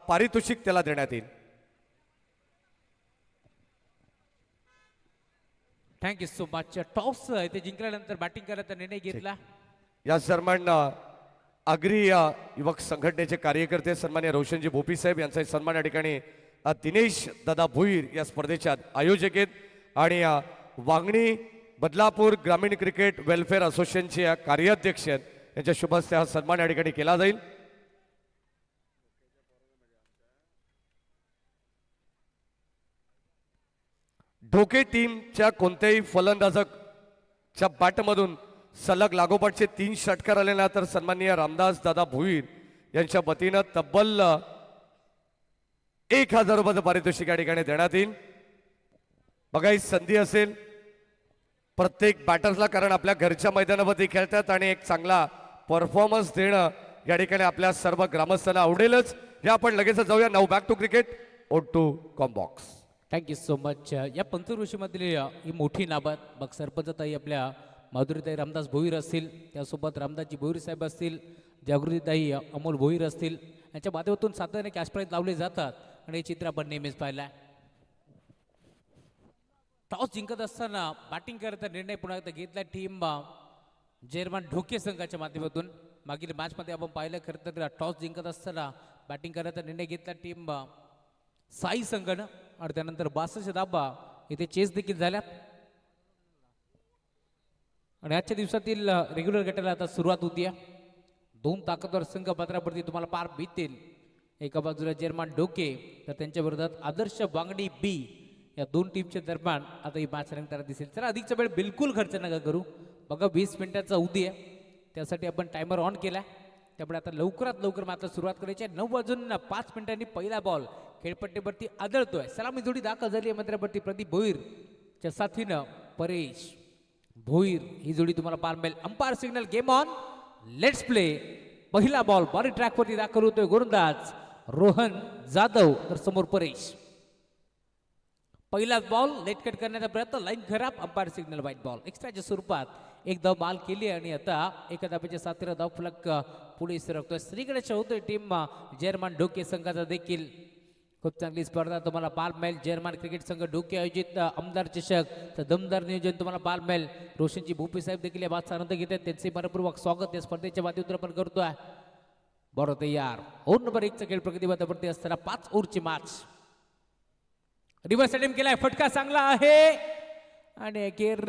पारितोषिक त्याला देण्यात येईल. Thank you so much. टॉस इथे जिंकल्यानंतर बॅटिंग करायचा निर्णय घेतला. या सन्मान आगरी युवक संघटनेचे कार्यकर्ते सन्मान्य रोशनजी भोपी साहेब यांचा सन्मान या ठिकाणी दिनेश दादा भुईर या स्पर्धेच्या आयोजक आहेत आणि वांगणी बदलापूर ग्रामीण क्रिकेट वेलफेअर असोसिएशनचे कार्याध्यक्ष आहेत. यांच्या शुभ हस्ते हा सन्मान या ठिकाणी केला जाईल. ढोके टीमच्या कोणत्याही फलंदाजाच्या बॅटमधून सलग लागोपाठचे 3 षटकार आले ना तर सन्माननीय रामदास दादा भुईर यांच्या वतीनं तब्बल 1000 रुपयाचं पारितोषिक या ठिकाणी देण्यात येईल. बघा ही संधी असेल प्रत्येक बॅटर्सला, कारण आपल्या घरच्या मैदानावरती खेळतात आणि एक चांगला परफॉर्मन्स देणं या ठिकाणी आपल्या सर्व ग्रामस्थांना आवडेलच. या आपण लगेच जाऊया. Now back to cricket on to combox. Thank you so much. या पंचकृषीमधील ही मोठी नाबाद मग सरपंचताई आपल्या माधुरीताई रामदास भोईर असतील, त्यासोबत रामदासजी भोईर साहेब असतील, जागृतीताई अमोल भोईर असतील, यांच्या माध्यमातून सातत्याने कॅश प्राईज लावले जातात आणि हे चित्र आपण नेहमीच पाहिलं. टॉस जिंकत असताना बॅटिंग करायचा निर्णय पुन्हा एकदा घेतला टीम जर्मन ढोके संघाच्या माध्यमातून. मागील मॅचमध्ये आपण पाहिलं खरं तर टॉस जिंकत असताना बॅटिंग करायचा निर्णय घेतला टीम साई संघानं आणि त्यानंतर 62 धाबा इथे चेस देखील झाल्यात. आणि आजच्या दिवसातील रेग्युलर गटाला आता सुरुवात होती. 2 ताकदवर संघ पत्रावरती तुम्हाला पार बीतील. एका बाजूला जर्मन ढोके तर त्यांच्या विरोधात आदर्श वांगडी बी. या 2 टीमच्या दरम्यान आता ही मॅच रंगताना दिसेल. चला अधिकचा वेळ बिलकुल खर्च नका करू. बघा 20 मिनिटाचा अवधी आहे, त्यासाठी आपण टायमर ऑन केला. त्यामुळे आता लवकरात लवकर मात्र सुरुवात करायची आहे. 9:05 मिनिटांनी पहिला बॉल खेळपट्टीवरती आदळतोय. सलामी जोडी दाखल झाली आहे मंत्र्यावरती प्रदीप भोईरच्या साथीनं परेश भोईर ही जोडी तुम्हाला पार मिळेल. Umpire signal game on let's play. पहिला बॉल बॉडी ट्रॅकवरती दाखल होतोय. गोलंदाज रोहन जाधव तर समोर परेश. पहिलाच बॉल लेट कट करण्याचा प्रयत्न, लाईन खराब. Umpire signal white ball. एक्स्ट्राच्या स्वरूपात एक धाव माल केली आणि आता एका धावेच्या साथीनं धाव फलक पुढे सरकतोय. श्रीगणेश होतोय टीम जर्मन ढोके संघाचा देखील. खूप चांगली स्पर्धा तुम्हाला पाल मिळेल. जर्मन क्रिकेट संघ ढोके आयोजित आमदार चषक तर दमदार नियोजन तुम्हाला पाल मिळेल. रोशनजी भूपी साहेब देखील या बातचा आनंद घेतात. त्यांचे मनपूर्वक स्वागत या स्पर्धेच्या माध्यमातून आपण करतोय. बरोबर तयार. ओव्हर नंबर 1चा खेळ प्रगतीपथावरती असताना 5 ओव्हरची मॅच. रिव्हर्स अटेम्प्ट केलाय, फटका चांगला आहे आणि अखेर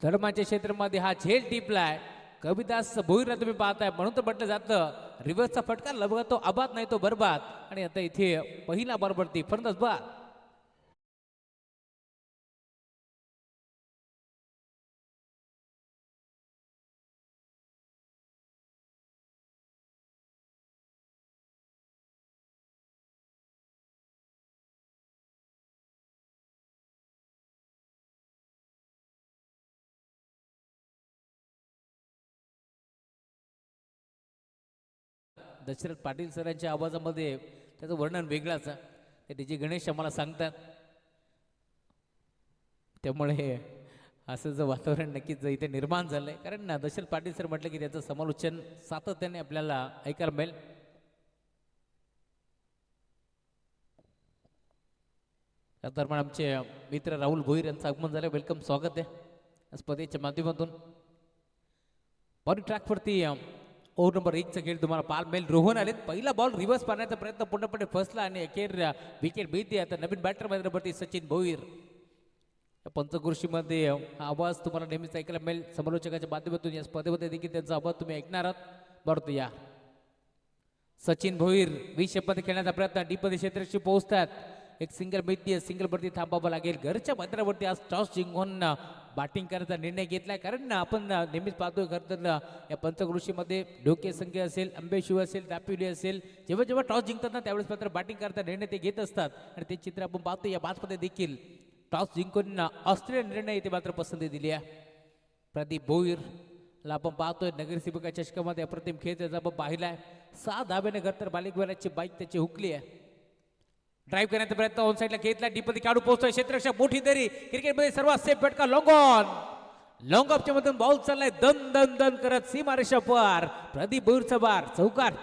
धर्माच्या क्षेत्रामध्ये हा झेल टिपलाय. कविदास भोईरला तुम्ही पाहताय म्हणून तर म्हटलं जातं रिव्हर्सचा फटका लवकर तो आबाद नाही तो बरबाद. आणि आता इथे पहिला बरोबरती फलंदाज बाद. दशरथ पाटील सरांच्या आवाजामध्ये त्याचं वर्णन वेगळंच आहे. ते डीजे गणेश आम्हाला सांगतात. त्यामुळे असं जर वातावरण नक्कीच इथे निर्माण झालंय, कारण ना दशरथ पाटील सर म्हटलं की त्याचं समालोचन सातत्याने आपल्याला ऐकायला मिळेल. त्या दरम्यान आमचे मित्र राहुल भोईर यांचं आगमन झालं. वेलकम, स्वागत आहे स्पर्धेच्या माध्यमातून. बॉडी ट्रॅकवरती ओव्हर नंबर 1चा खेळ तुम्हाला पाल मिळेल. रोहन आलेत. पहिला बॉल रिव्हर्स पाडण्याचा प्रयत्न पूर्णपणे फसला आणि अखेर विकेट मिळते. आता नवीन बॅटर मैदानावरती सचिन भोईर. पंचकृषीमध्ये आवाज तुम्हाला नेहमीच ऐकायला मिळेल. समालोचकाच्या माध्यमातून या स्पर्धेमध्ये देखील त्यांचा आवाज तुम्ही ऐकणार आहात. बरोबर या सचिन भोईर 20 मध्ये खेळण्याचा प्रयत्न. डीपमध्ये क्षेत्राशी पोहोचतात. एक सिंगल मिळते. सिंगल वरती थांबावं लागेल. घरच्या मैदानावरती आज टॉस जिंकून बॅटिंग करायचा निर्णय घेतलाय, कारण आपण नेहमीच पाहतोय खरं तर या पंचकृषीमध्ये ढोके संघ असेल, अंबेशिव असेल, दापिवली असेल, जेव्हा जेव्हा टॉस जिंकतात ना त्यावेळेस मात्र बॅटिंग करायचा निर्णय ते घेत असतात. आणि ते चित्र आपण पाहतो या मॅचमध्ये देखील. टॉस जिंकून ऑस्ट्रेलियन निर्णय इथे मात्र पसंती दिली आहे. प्रदीप भोईरला आपण पाहतोय नगरसेवकाच्या चषकामध्ये अप्रतिम खेळ त्याचा आपण पाहिलाय. 6 धाब्याने घर तर बालिकवेलाची बाईक त्याची हुकली आहे. ड्राईव्ह करण्याचा प्रयत्न ऑन साईडला घेतला. डीपमध्ये काढू पोहोचतोय. क्षेत्ररक्षक मोठी दरी. क्रिकेटमध्ये सर्वात सेफ फटका लॉंग ऑन. लॉंग ऑफच्या मधून बॉल चाललाय दन दन दन करत सीमारेषा पार. प्रदीप भोईरचा बार चौकार.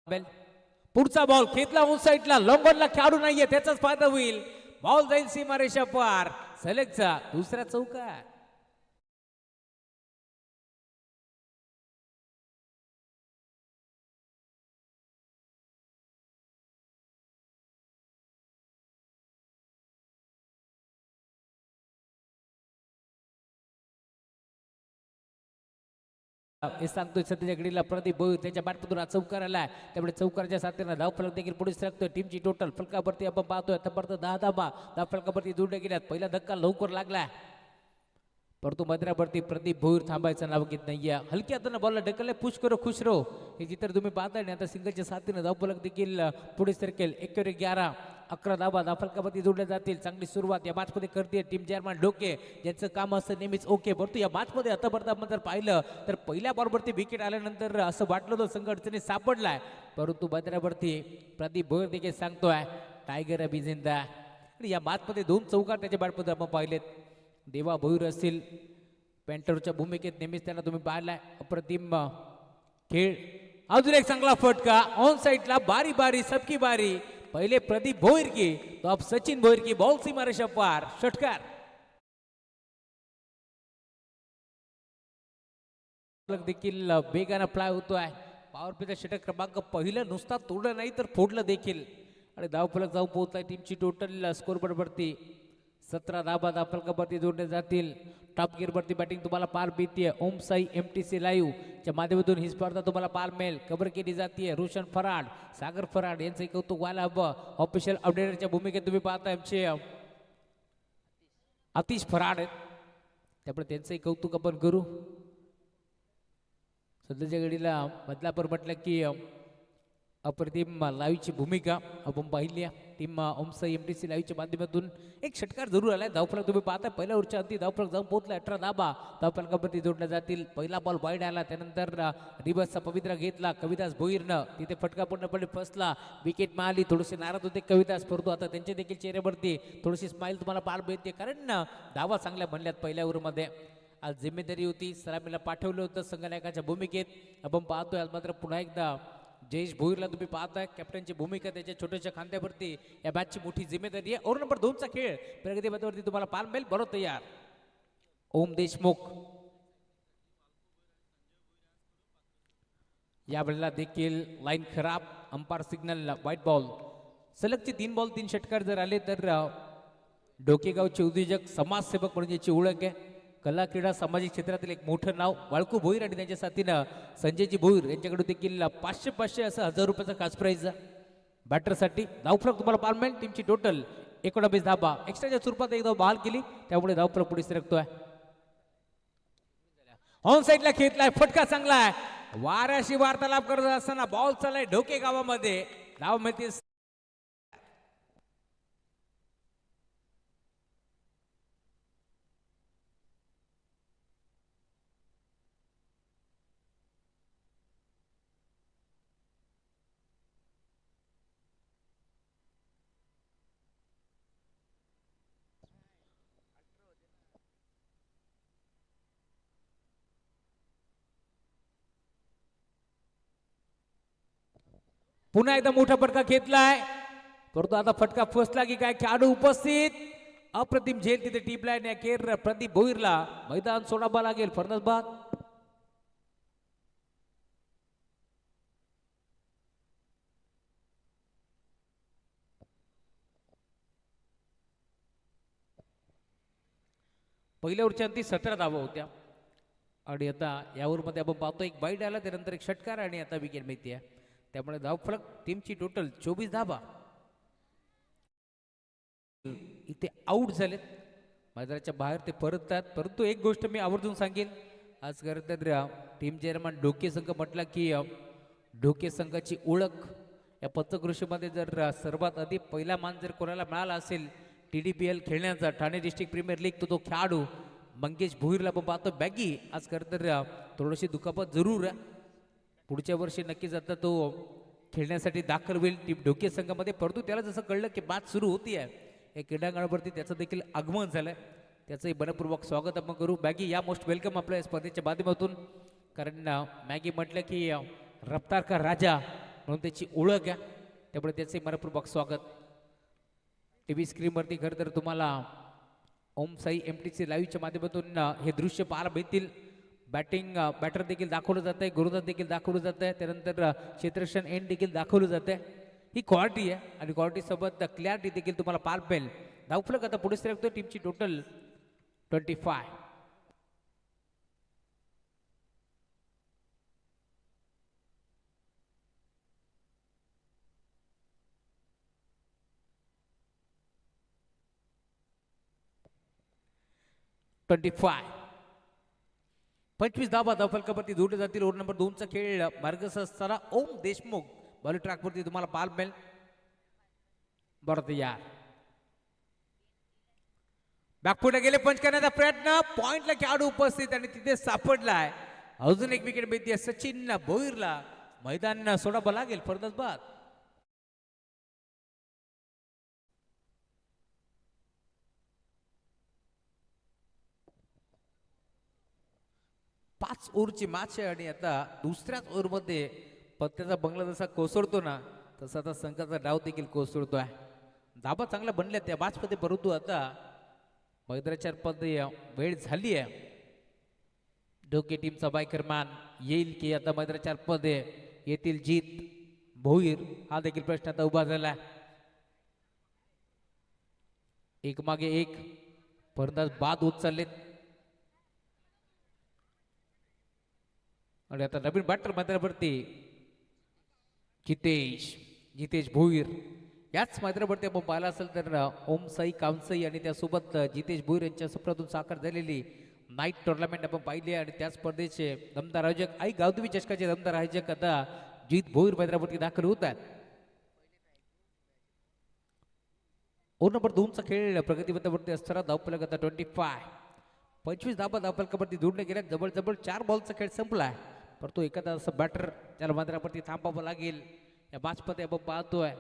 बेल पुढचा बॉल खेचला ऑन साईडला लॉंगॉनला खेळाडू नाहीये त्याचाच फायदा होईल. बॉल जाईल सीमारेषा पार. सलगचा दुसरा चौकार. हे सांगतोय सध्याच्या घडीला प्रदीप भोईर त्याच्या बॅटमधून चौकार आलाय. त्यामुळे चौकाराच्या साथीने धाव फलक देखील पुढे सरकतोय. टीमची टोटल फलकावरती आपण पाहतोय आतापर्यंत 10 धावा धाव फलकावरती जोडल्या गेल्यात. पहिला धक्का लवकर लागलाय परंतु मधरावरती प्रदीप भोईर थांबायचं नाव घेत नाहीये. हलक्या हाताने बॉलला ढकलले. पुश करो खुश रो हे चित्र तुम्ही पाहताय. आणि आता सिंगलच्या साथीने धाव फलक देखील पुढे सरकेल. 11 11 धावा धाव फलकावरती जोडल्या जातील. चांगली सुरुवात या मॅच मध्ये करते टीम चेअरमॅन डोके ज्यांचं काम असतं नेहमीच ओके. परंतु या मॅच मध्ये आतापर्यंत आपण जर पाहिलं तर पहिल्या बॉलवरती विकेट आल्यानंतर असं वाटलं होतं संघ अडचणीत सापडलाय. परंतु मधरावरती प्रदीप भोईर देखील सांगतोय टायगर अभी जिंदा. या मॅच मध्ये 2 चौकार त्याच्या बॅटमध्ये आपण पाहिलेत. देवा भोईर असतील पेंटरच्या भूमिकेत नेहमीच त्यांना तुम्ही पाहिलाय. अप्रतिम खेळ. अजून एक चांगला फटका ऑन साइडला. बारी बारी सबकी बारी. पहिले प्रदीप भोईर की तो अब सचिन भोईर की. बॉल सीमारेषा पार. षटकार देखील वेगानं फ्लाय होतोय. पॉवर प्लेचा षटक क्रमांक पहिलं नुसता तोडलं नाही तर फोडलं देखील. आणि धावफलक जाऊन पोहोचलाय. टीमची टोटल स्कोर बरोबरती 17 धावा धाव फलकावरती जोडले जातील. टॉप गिअरवरती बॅटिंग तुम्हाला पार मिळते. ओम साई MTC लाईव्ह च्या माध्यमातून ही स्पर्धा तुम्हाला पार मिळेल. कव्हर केली जाते. रोशन फराड सागर फराड यांचं कौतुक व्हायला हवं. ऑफिशियल अपडेटरच्या भूमिकेत तुम्ही पाहता आमचे आतिश फराड आहेत त्यामुळे त्यांचंही कौतुक आपण करू. सध्याच्या घडीला बदलापूर म्हटलं की अप्रतिम लाईव्हची भूमिका आपण पाहिली आहे. टीम ओमसाई MTC लाईव्हच्या माध्यमातून एक षटकार जरूर आलाय. धावफलक तुम्ही पाहता पहिल्या ओव्हरच्या अंती धावफलक जाऊन पोहोचला. 18 धावा धावफलकावरती जोडल्या जातील. पहिला बॉल वाईड आला त्यानंतर रिवर्सचा पवित्रा घेतला कविदास भोईरनं. तिथे फटका पूर्णपणे फसला. विकेट मिळाली. थोडेसे नाराज होते कविदास परंतु आता त्यांच्या देखील चेहऱ्यावरती थोडीशी स्माईल तुम्हाला पार मिळते कारण धावा चांगल्या बनल्यात पहिल्या ओव्हरमध्ये. आज जिम्मेदारी होती. सलामीला पाठवलं होतं संघनायकाच्या भूमिकेत आपण पाहतोय. आज मात्र पुन्हा एकदा जयेश भोईरला तुम्ही पाहताय कॅप्टनची भूमिका त्याच्या छोट्याशा खांद्यावरती. या मॅचची मोठी जिम्मेदारी आहे. ओव्हर नंबर 2चा खेळ प्रगती पथावरती तुम्हाला पार मिळेल. बरोबर तयार ओम देशमुख. यावेळेला देखील लाईन खराब. Umpire signal white ball. सलगचे 3 बॉल 3 षटकार जर आले तर डोकेगावचे उद्योजक समाजसेवक म्हणून याची ओळख आहे. कला क्रीडा सामाजिक क्षेत्रातील एक मोठं नाव वाळकू भोईर आणि त्यांच्या साथीनं संजयजी भोईर यांच्याकडून देखील 500 असं 1000 रुपयाचा खास प्राईज बॅटरसाठी. धावफलक तुम्हाला पार मिळेल. टीमची टोटल 19 धावा एक्स्ट्राच्या स्वरूपात एकदा बहाल केली त्यामुळे धावफलक पुढे सरकतोय. ऑन साईडला खेळलाय. फटका चांगला आहे. वाऱ्याशी वार्तालाप करत असताना बॉल चाललाय ढोके गावामध्ये. धाव मिळते. पुन्हा एकदा मोठा फटका घेतलाय परंतु आता फटका फसला की काय. खेळाडू उपस्थित. अप्रतिम झेल तिथे टीप लाईन अखेर प्रदीप भोईरला मैदान सोडावं लागेल. फर्नस बाद. पहिल्या ओव्हरच्या अंती 17 धावा होत्या आणि आता या ओव्हरमध्ये आपण पाहतो एक बाईट आला त्यानंतर एक षटकार आणि आता विकेट मिळते. त्यामुळे धावफलक टीमची टोटल 24 धावा इथे आउट झालेत. मैदानाच्या बाहेर ते परततात. परंतु एक गोष्ट मी आवर्जून सांगेन आज खरं तर टीम चेअरमन डोके संघ म्हटला की डोके संघाची ओळख या पंचकृषीमध्ये जर सर्वात अधिक पहिला मान जर कोणाला मिळाला असेल TDPL खेळण्याचा ठाणे डिस्ट्रिक्ट प्रीमियर लीग तो खेळाडू मंगेश भोईरला आपण पाहतो. बॅगी आज खरं तर थोडीशी दुखापत जरूर आहे. पुढच्या वर्षी नक्कीच आता तो खेळण्यासाठी दाखल होईल टीम डोके संघामध्ये. परंतु त्याला जसं कळलं की मॅच सुरू होती आहे या क्रीडांगणावरती त्याचं देखील आगमन झालंय. त्याचंही मनपूर्वक स्वागत आपण करू. बॅगी या मोस्ट वेलकम आपल्या स्पर्धेच्या माध्यमातून. कारण मॅगी म्हटलं की रफ्तार का राजा म्हणून त्याची ओळख आहे, त्यामुळे त्याचे मनपूर्वक स्वागत. टी व्ही स्क्रीनवरती खरं तर तुम्हाला ओम साई MTC लाईव्हच्या माध्यमातून हे दृश्य पाहायला मिळतील. बॅटर देखील दाखवलं जात आहे, गोलंदाज देखील दाखवलं जात आहे, त्यानंतर क्षेत्ररक्षण एंड देखील दाखवलं जात आहे. ही क्वालिटी आहे आणि क्वालिटी सोबत क्लॅरिटी देखील तुम्हाला पाहायला मिळेल. धावफलक आता पुढे सरकतो. टीमची टोटल 25. पंचवीस धावा धावफलकावरती जोडले जातील. ओव्हर नंबर 2चा खेळ मार्गस्थ असताना ओम देशमुख बॉलिंग ट्रॅकवरती तुम्हाला पाहायला मिळेल. बरं यार बॅकफुटला गेले, पंच करण्याचा प्रयत्न, पॉइंटला खेळाडू उपस्थित आणि तिथे सापडलाय. अजून एक विकेट मिळते सचिन भोईरला. मैदान सोडावं लागेल फरदाच बाद. 5 ओव्हरची मॅच आहे आणि आता दुसऱ्याच ओव्हरमध्ये पत्त्याचा बंगला जसा कोसळतो ना तसा आता संघाचा डाव देखील कोसळतोय. धाबा चांगला बनल्या त्या मॅचमध्ये, परंतु आता मैदानाच्या मध्ये वेळ झाली आहे. डोके टीमचा बायकरमॅन येईल की आता मैदानाच्या मध्ये येतील जीत भोईर, हा देखील प्रश्न आता उभा झाला. एक मागे एक फलंदाज बाद उचललेत आणि आता नवीन बॅटर मैदानावरती जितेश भोईर. याच मैदानावरती आपण पाहिला असेल तर ओम साई कामसाई आणि त्यासोबत जितेश भोईर यांच्या सप्रातून साकार झालेली नाईट टुर्नामेंट आपण पाहिली आणि त्या स्पर्धेचे दमदार आयोजक आई गावदेवी चषकाचे दमदार आयोजक आता जीत भोईर मैदानावरती दाखल होत आहेत. ओव्हर नंबर 2चा खेळ प्रगतीपथावरती असताना धावफलक आता 25. 25 धावा धावफलकावरती जोडले गेल्या. जवळ 4 बॉलचा खेळ संपलाय, परंतु एखादा असं बॅटर त्याला मैदानावरती थांबावं लागेल. या मॅचमध्ये आपण पाहतोय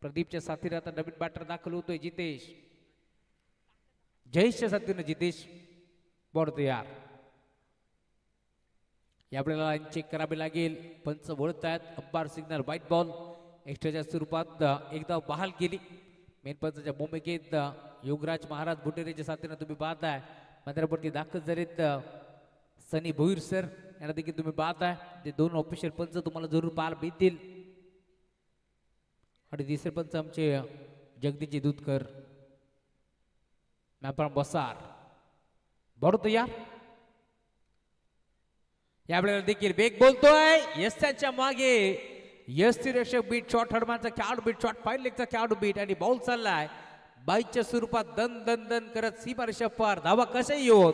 प्रदीपच्या साथीने आता नवीन बॅटर दाखल होतोय जितेश. जयेशच्या साथीने जितेश बॉल यार. यावेळेला लाईन चेक करावी लागेल. पंच वळत आहेत. Umpire signal white ball. एक्स्ट्राच्या स्वरूपात एकदा बहाल केली. मेन पंचाच्या भूमिकेत योगराज महाराज बुटेरेच्या साथीने तुम्ही पाहताय मैदानावरती दाखल झालेत सनी भोईर सर, यांना देखील तुम्ही पाहताय. ते 2 ऑफिशियल पंच तुम्हाला जरूर पाहायला मिळतील. आणि तिसरे पंच आमचे जगदीशजी दूधकर, मॅपराम बसार. बरोबर यावेळेला देखील वेग बोलतोय. यस्त्याच्या मागे यस्ती रक्षक बीट, शॉर्ट हडमानचा खेळाडू बीट, शॉर्ट फाईन लेगचा खेळाडू बीट आणि बॉल चाललाय बाईकच्या स्वरूपात दन दन दन करत सीमारेषा पार. धावा कशाही येऊत,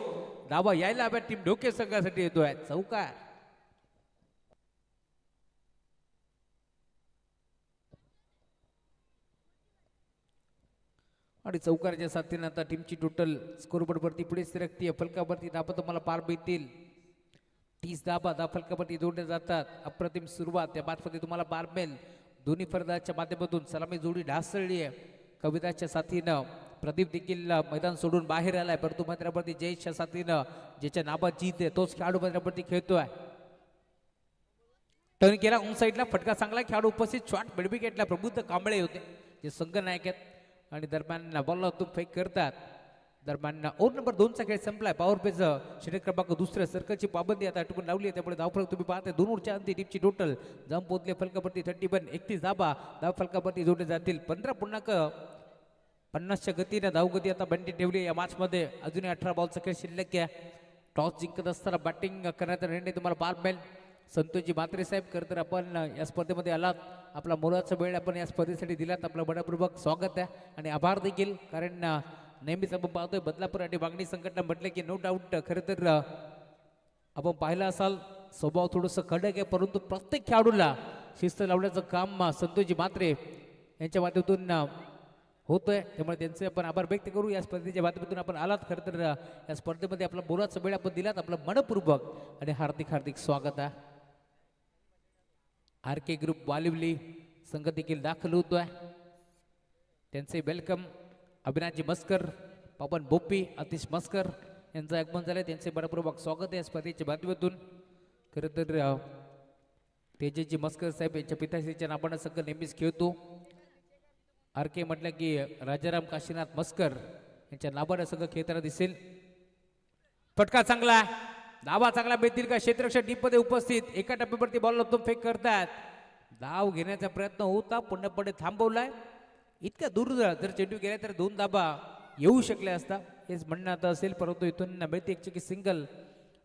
धावा यायला हव्या. टीम डोके संघासाठी येतोय चौकार. आणि चौकाराच्या साथीने आता टीमची टोटल स्कोरबोर्ड वरती पुढे सरकती. फलकावरती धाबा तुम्हाला पार मिळतील. 30 धाबा फलकावरती जोडल्या जातात. अप्रतिम सुरुवात या मॅचमध्ये तुम्हाला पार मिळेल. दोन्ही फलंदाजाच्या माध्यमातून सलामी जोडी ढासळली आहे. कविताच्या साथीनं प्रदीप देखील मैदान सोडून बाहेर आलाय, परंतु मैदानावरती जयेशच्या साथीनं ज्याच्या नावात जीत आहे तोच खेळाडू मैदानावरती खेळतोय. टर्न केला ऑन साईडला, फटका चांगला खेळाडू उपस्थित. शॉट मिडविकेटला प्रबुद्ध कांबळे होते जे संघ नायक आहेत आणि दरम्यान बॉलला तो फेक करतात. दरम्यान ओव्हर नंबर 2चा खेळ संपलाय. पॉवर पेज षटक क्रमांक 2 सर्कलची पाबंदी आता आटोपून लावली आहे, त्यामुळे धावफलक तुम्ही पाहताय 2 ओव्हरच्या अंती टीमची टोटल जम पोहोचले फलकावरती 31. 31 धाव फलकावरती जोडले जातील. 15.50च्या गतीने धावगती आता बंटी ठेवली या मॅचमध्ये. अजूनही 18 बॉलचा खेळ शिल्लक आहे. टॉस जिंकत असताना बॅटिंग करण्याचा निर्णय तुम्हाला पाहायला मिळेल. संतोषजी म्हात्रे साहेब, खरं तर आपण या स्पर्धेमध्ये आलात, आपला मोलाचा वेळ आपण या स्पर्धेसाठी दिलात, आपलं मनपूर्वक स्वागत आहे आणि आभार देखील. कारण नेहमीच आपण पाहतोय बदलापूर आणि वागणी संघटना म्हटलं की नो डाऊट खरं तर आपण पाहिलं असाल स्वभाव थोडंसं कडक आहे, परंतु प्रत्येक खेळाडूला शिस्त लावण्याचं काम संतोषजी म्हात्रे यांच्या माध्यमातून होतोय, त्यामुळे त्यांचे आपण आभार व्यक्त करू. या स्पर्धेच्या माध्यमातून आपण आलात, खरं तर या स्पर्धेमध्ये आपला मोलाचा वेळ आपण दिलात, आपलं मनपूर्वक आणि हार्दिक स्वागत आहे. RK ग्रुप वालिवली संघ देखील दाखल होतोय, त्यांचे वेलकम. अविनाशजी मस्कर, पवन बोप्पी, आतिश मस्कर यांचं आगमन झालंय, त्यांचे मनपूर्वक स्वागत आहे स्पर्धेच्या माध्यमातून. खरं तर तेजस्वी मस्कर साहेब यांच्या पिताश्रीच्या नावानं संघ नेहमीच खेळतो. आर के म्हटलं की राजाराम काशीनाथ मस्कर यांच्या नावानं संघ खेळताना दिसेल. फटका चांगला, धावा चांगला मिळतील का? क्षेत्ररक्षक डीप मध्ये उपस्थित एका टप्प्यावरती बॉल तो फेक करतात. धाव घेण्याचा प्रयत्न होता, पूर्णपणे थांबवलाय. इतक्या दूर जर चेंडू गेला तर 2 धाबा येऊ शकले असता हेच म्हणणं आता असेल, परंतु इथून मिळते एक चकी सिंगल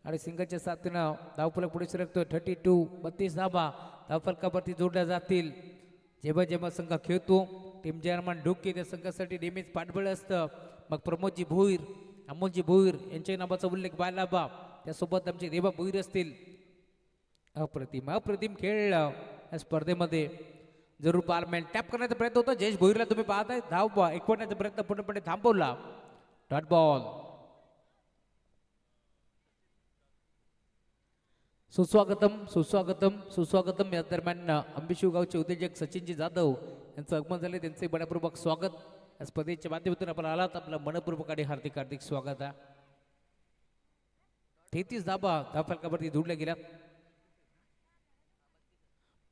आणि सिंगलच्या साथीनं धावफलक पुढे सरकतो. 32 धाबा धावफलकावरती जोडल्या जातील. जेव्हा जेव्हा संघ खेळतो टीम चेअरमन डोके त्या संघासाठी नेहमीच पाठबळ असतं. मग प्रमोदजी भोईर, अमोलजी भोईर यांच्या नावाचा उल्लेख व्हायला हवा. त्यासोबत आमचे देवा भोईर असतील. अप्रतिम खेळ या स्पर्धेमध्ये जरूर पार मिळेल. टॅप करण्याचा प्रयत्न होता, जयेश भोईरला तुम्ही पाहताय. धाव एकवटण्याचा प्रयत्न पूर्णपणे थांबवला. Dot ball. सुस्वागतम या दरम्यान अंबिशिव गावचे उद्योजक सचिनजी जाधव यांचं आगमन झाले. त्यांचे मनपूर्वक स्वागत. या स्पर्धेच्या माध्यमातून आपण आलात, आपलं मनपूर्वक आणि हार्दिक स्वागत आहे. 33 धाबा धावफलकावरती जोडल्या गेल्या.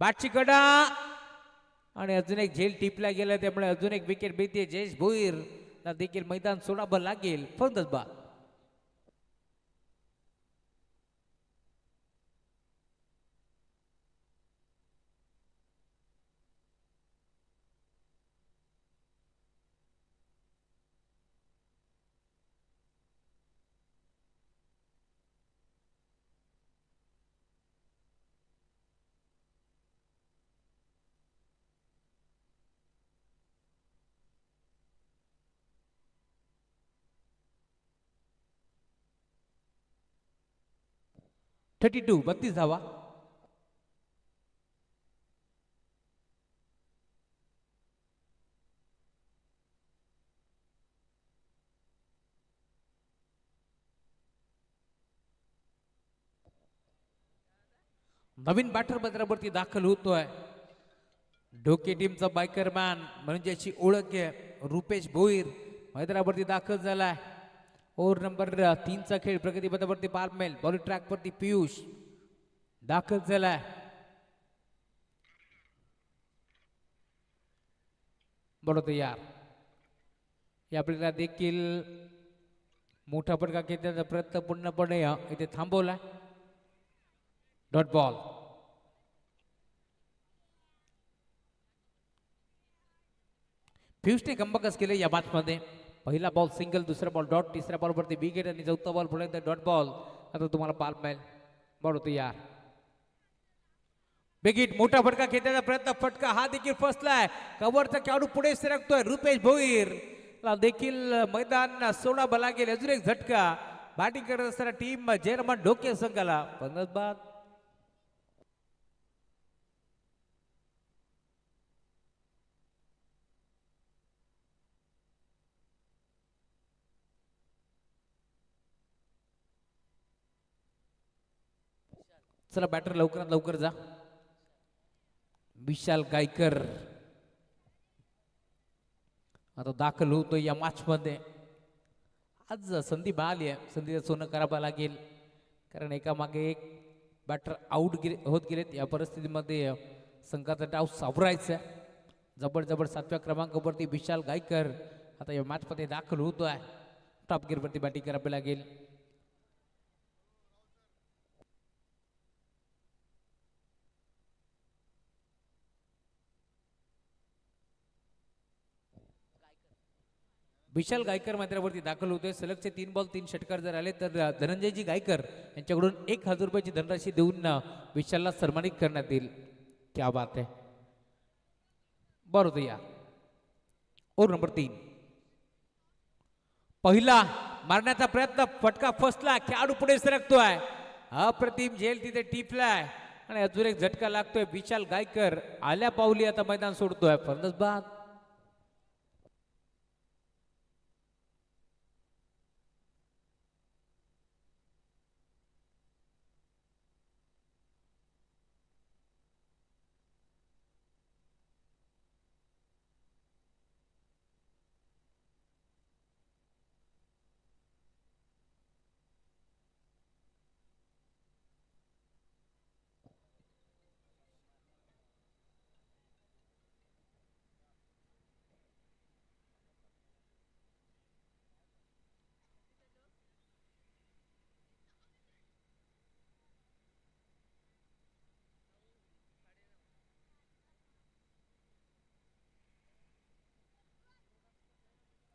बॅटची कडा आणि अजून एक झेल टिपला गेला, त्यामुळे अजून एक विकेट मिळते. जयेश भोईर देखील मैदान सोडावं लागेल. फलंदाज बाद. थर्टी 32 धावा. नवीन बॅटर मैदानावरती दाखल होतोय. डोके टीमचा बायकर मॅन म्हणजे ज्याची ओळख आहे रुपेश भोईर मैदानावरती दाखल झालाय. ओव्हर नंबर 3चा खेळ प्रगती पथावरती पार मिळेल. बॉलिंग ट्रॅक वरती पियुष दाखल झालाय. बरोबर तयार. या आपल्याला देखील मोठा फटका घेण्याचा प्रयत्न पूर्णपणे इथे थांबवलाय. Dot ball. पियुषने कंबकस केले या मॅच मध्ये. पहिला बॉल सिंगल, दुसरा बॉल डॉट, तिसऱ्या बॉल वरती विकेट आणि चौथा बॉल पुढे डॉट बॉल. आता तुम्हाला पार मिळेल. बरोबर तयार. बिगिट मोठा फटका घेण्याचा प्रयत्न, फटका हा देखील फसलाय. कव्हरचा खेळाडू पुढे सरकतोय. रुपेश भोईर देखील मैदान सोडावं लागेल. अजून एक झटका. बॅटिंग करत असताना टीम चेअरमन डोके संघाला फलंदाज बाद. चला बॅटर लवकरात लवकर जा. विशाल गायकर आता दाखल होतो या मॅच मध्ये. आज संधी मिळाली आहे, संधीचं सोनं करावं लागेल, कारण एकामागे एक बॅटर आउट होत गेलेत. या परिस्थितीमध्ये संघाचा डाव सावरायचा आहे. जबरजबर 7व्या क्रमांकावरती विशाल गायकर आता या मॅच मध्ये दाखल होतोय. टॉप गिअरवरती बॅटिंग करावी लागेल. विशाल गायकर मैदानावरती दाखल होतोय. सलगचे 3 बॉल 3 षटकार जर आले तर धनंजयजी गायकर यांच्याकडून 1000 रुपयाची धनराशी देऊन विशालला सन्मानित करण्यात येईल. क्या बात आहे. बरोबर या. Over number 3. पहिला मारण्याचा प्रयत्न, फटका फसला. खेळाडू पुढे सरकतोय. अप्रतिम झेल तिथे टिपलाय आणि अजून एक झटका लागतोय. विशाल गायकर आल्या पावली आता मैदान सोडतोय. फलंदाज बाद.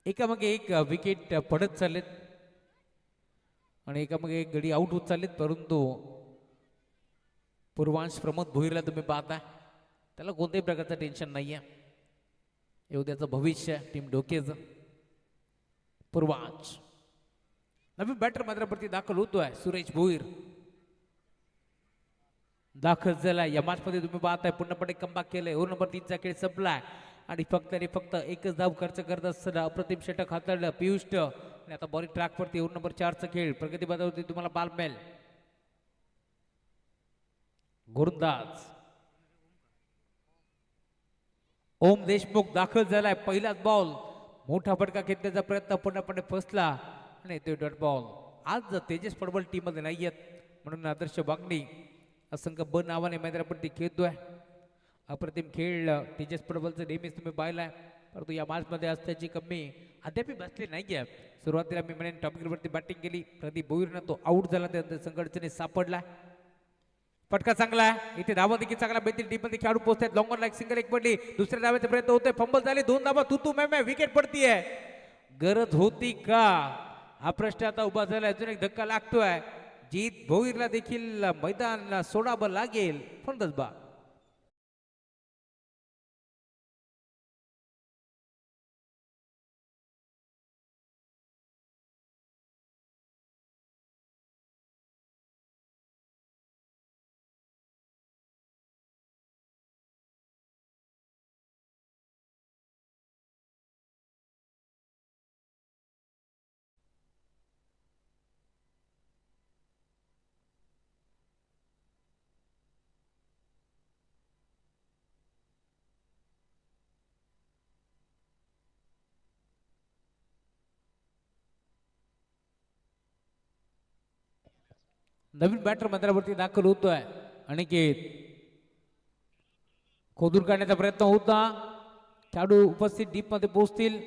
एकामागे एक विकेट पडत चाललेत आणि एकामागे एक गडी आउट होत चाललेत, परंतु पूर्वांश प्रमोद भोईरला तुम्ही पाहता, त्याला कोणत्याही प्रकारचं टेन्शन नाही आहे. येऊ त्याचं भविष्य टीम डोकेचं. पूर्वांश नवीन बॅटर मैदानावरती दाखल होतोय. सुरेश भोईर दाखल झाला या मॅच मध्ये. तुम्ही पाहताय पूर्णपणे कमबॅक केलंय. ओव्हर नंबर 3 चा खेळ संपलाय आणि फक्त आणि फक्त एकच धाव खर्च करत असताना अप्रतिम षटक हाताळलं पियुष आणि आता बॉलिंग ट्रॅक वरती ओव्हर नंबर 4 चा खेळ प्रगती पथावरती तुम्हाला पाल मिळेल. गोलंदाज ओम देशमुख दाखल झालाय. पहिलाच बॉल मोठा फटका घेतल्याचा प्रयत्न पूर्णपणे फसला आणि ते डॉट बॉल. आज तेजस फुटबॉल टीम मध्ये नाही आहेत म्हणून आदर्श वागणी असंख्य ब नावाने मैदानावरती खेळतोय. अप्रतिम खेळ तेजस फुटबॉलचं नेहमीच तुम्ही पाहिलाय, परंतु या मॅच मध्ये असल्याची कमी अद्याप बसली नाहीये. सुरुवातीला मी म्हणेन टॉप वरती बॅटिंग केली प्रदीप भोईरनं, तो आउट झाला, त्यानंतर संघटनेने सापडला. फटका चांगला आहे इथे. धावा देखील चांगला बेहतरीन टीम मध्ये खेळाडू पोहोचतात. लॉंग ऑन लाईक सिंगल एक पडली. दुसऱ्या धाव्याचा प्रयत्न होतोय. फंबल झाली. 2 धावा तू मॅ विकेट पडतीये. गरज होती का हा प्रश्न आता उभा झाला. अजून एक धक्का लागतोय. जीत भोईरला देखील मैदान सोडावं लागेल. फंडच बा नवीन बॅटर मैदानावरती दाखल होतोय. अनिकेत खोदून काढण्याचा प्रयत्न होता. खेळाडू उपस्थित डीप मध्ये पोहोचतील.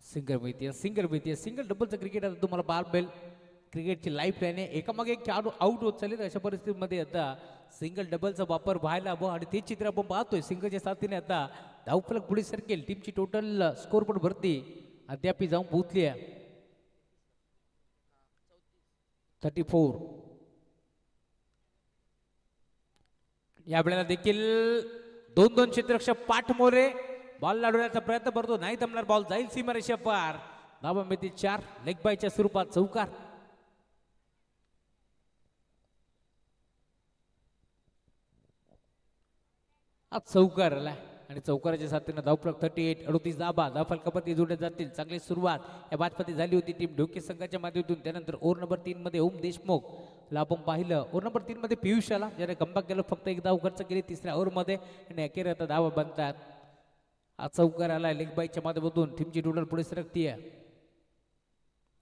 सिंगल डबलचं क्रिकेट आता तुम्हाला पाहायला मिळेल. क्रिकेटची लाईफ लाईन आहे. एकामागे एक खेळाडू आउट होत चालेल. अशा परिस्थितीमध्ये आता सिंगल डबलचा वापर व्हायला हवं आणि ते चित्र आपण पाहतोय. सिंगलच्या साथीने आता धावफलक पुढे सरकेल. टीमची टोटल स्कोर पण भरती अद्याप जाऊन पोहोचली आहे 34. यावेळेला देखील 2-2 क्षेत्ररक्षक पाठमोरे बॉल लाडवण्याचा प्रयत्न करतो. नाही जमणार. बॉल जाईल सीमारेषा पार. धावा मिळतील 4. लेग बायच्या स्वरूपात चौकार. आज चौकार आला आणि चौकाराच्या साथीनं धावफलक 38. 38 धाबा धावफलकापती जोडले जातील. चांगली सुरुवात या बाजपती झाली होती टीम ढोके संघाच्या माध्यमातून. त्यानंतर ओव्हर नंबर 3 मध्ये ओम देशमुख ला आपण पाहिलं. ओव्हर नंबर 3 मध्ये पियुष आला, ज्याने कमबॅक केलं. फक्त एक धाव खर्च केली 3ऱ्या ओव्हर मध्ये आणि अखेर आता धावा बनतात. आज चौकार आलाय लेग बाईकच्या माध्यमातून. टीमची टोटल पुढे सरकतीये.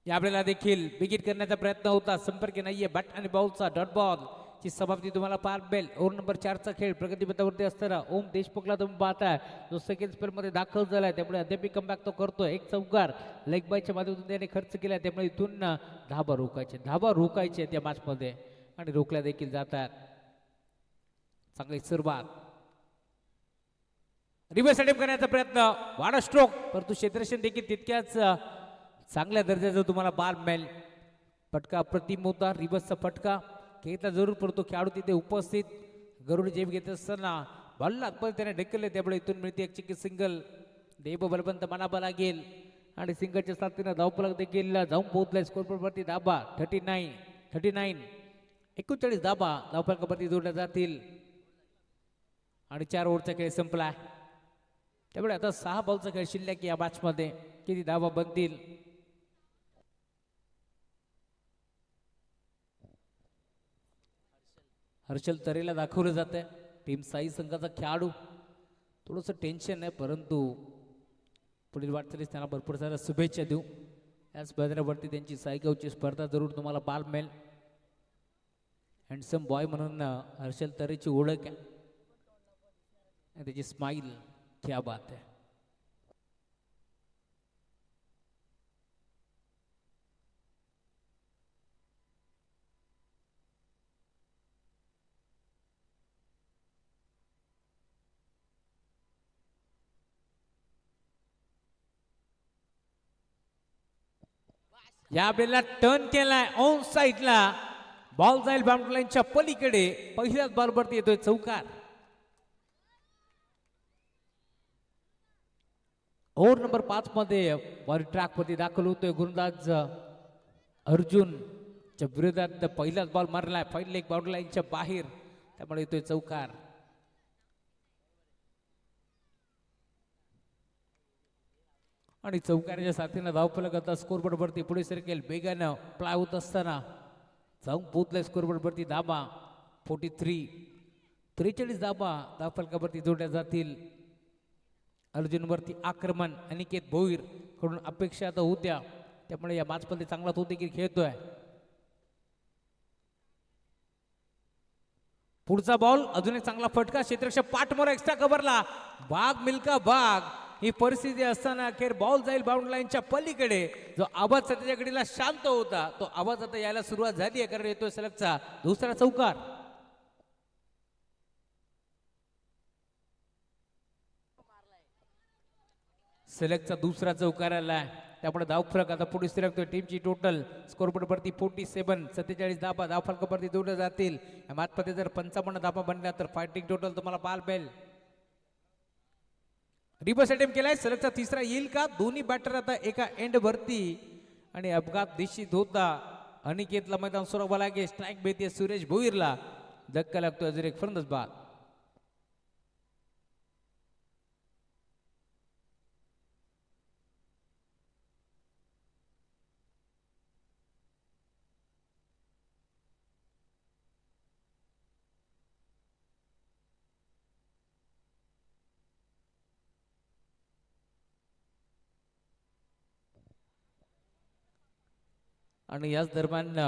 यावेळेला देखील विकेट करण्याचा प्रयत्न होता. संपर्क नाहीये. बॅट आणि बॉलचा डॉट बॉल ची समाप्ती तुम्हाला पार बेल. ओव्हर नंबर 4 चा खेळ प्रगतीपथावरती असताना ओम देशमुखला तुम्ही पाहताय, जो सेकंड स्पेल मध्ये दाखल झालाय. त्यामुळे अद्याप कमबॅक तो करतोय. एक चौकार लेग बायच्या माध्यमातून त्याने खर्च केलाय. त्यामुळे इथून धाबा रोकायचे त्या मॅच मध्ये आणि रोखल्या देखील जातात. चांगली सुरुवात. रिव्हर्स अटेम्प्ट करण्याचा प्रयत्न. वाडा स्ट्रोक, परंतु क्षेत्ररक्षण देखील तितक्याच चांगल्या दर्जाचा तुम्हाला बाल मिळेल. फटका अप्रतिम होता. रिव्हर्सचा फटका घेतला जरूर, परंतु खेळाडू तिथे उपस्थित गरुड जेब घेत असताना बॉलला आतमध्ये त्याने ढकलले. त्यामुळे इथून मिळते एक चिकी सिंगल. देव बलवंत मानावा लागेल आणि सिंगलच्या साथीनं धावफलक देखील जाऊन पोहोचलाय. स्कोरवरती धाबा 39. 39 धाबा धावफलकावरती जोडल्या जातील आणि 4 ओव्हरचा खेळ संपला. त्यामुळे आता 6 बॉलचा खेळ शिल्लक या मॅच मध्ये. किती धावा बनतील? हर्षल तरेला दाखवलं जात आहे. टीम साई संघाचा खेळाडू. थोडंसं टेन्शन आहे, परंतु पुढील वाटचालीस त्यांना भरपूर साऱ्या शुभेच्छा देऊ. याच मैदानावरती त्यांची सायगावची स्पर्धा जरूर तुम्हाला पाल मिळेल. हँडसम बॉय म्हणून हर्षल तरेची ओळख आहे. त्याची स्माईल क्या बात है. या बेलला टर्न केलाय ऑन साईडला. बॉल जाईल बाउंड्री लाईनच्या पलीकडे. पहिल्याच बॉलवरती येतोय चौकार. ओव्हर नंबर 5 मध्ये बॉल ट्रॅक वरती दाखल होतोय गुरुदास अर्जुनच्या विरोधात पहिलाच बॉल मारलाय. पहिला एक बाउंड्री लाईनच्या बाहेर, त्यामुळे येतोय चौकार. आणि चौकाराच्या साथीनं धावफलक आता स्कोरबोर्ड वरती पुढे सरकेल. वेगानं प्लाय होत असताना जाऊन पोहोचलाय स्कोरबोर्ड वरती धाबा 43 धाबा धावफलकावरती जोडल्या जातील. अर्जुन वरती आक्रमण अनिकेत भोईर कडून अपेक्षा आता होत्या, त्यामुळे या मॅच मध्ये चांगला तो देखील खेळतोय. पुढचा बॉल अजून एक चांगला फटका. क्षेत्ररक्षक पाठमोरा एक्स्ट्रा कव्हरला. बाग मिल्का बाग ही परिस्थिती असताना अखेर बॉल जाईल बाउंड्री लाईनच्या पलीकडे. जो आवाज सध्याच्या घडीला शांत होता तो आवाज आता यायला सुरुवात झाली आहे, कारण येतोय सलगचा दुसरा चौकार. सलगचा दुसरा चौकार आलाय, त्यामुळे धावफलक आता पुढे सरकतोय. टीमची टोटल स्कोरबोर्ड वरती 47 47 धाबा धावफलकावरती जोडल्या जातील. या मॅचमध्ये जर 55 धाबा बनल्या तर फायटिंग टोटल तुम्हाला पाहायला मिळेल. रिवर्स अटेम्प्ट केलाय. सलगचा तिसरा येईल का? दोन्ही बॅटर आता एका एंड वरती आणि अपघात निश्चित होता. अनिकेतला मैदान सोडावं लागेल. स्ट्राईक भेटते सुरेश भोईरला. धक्का लागतोय अजून एक फलंदाज बाद. आणि याच दरम्यान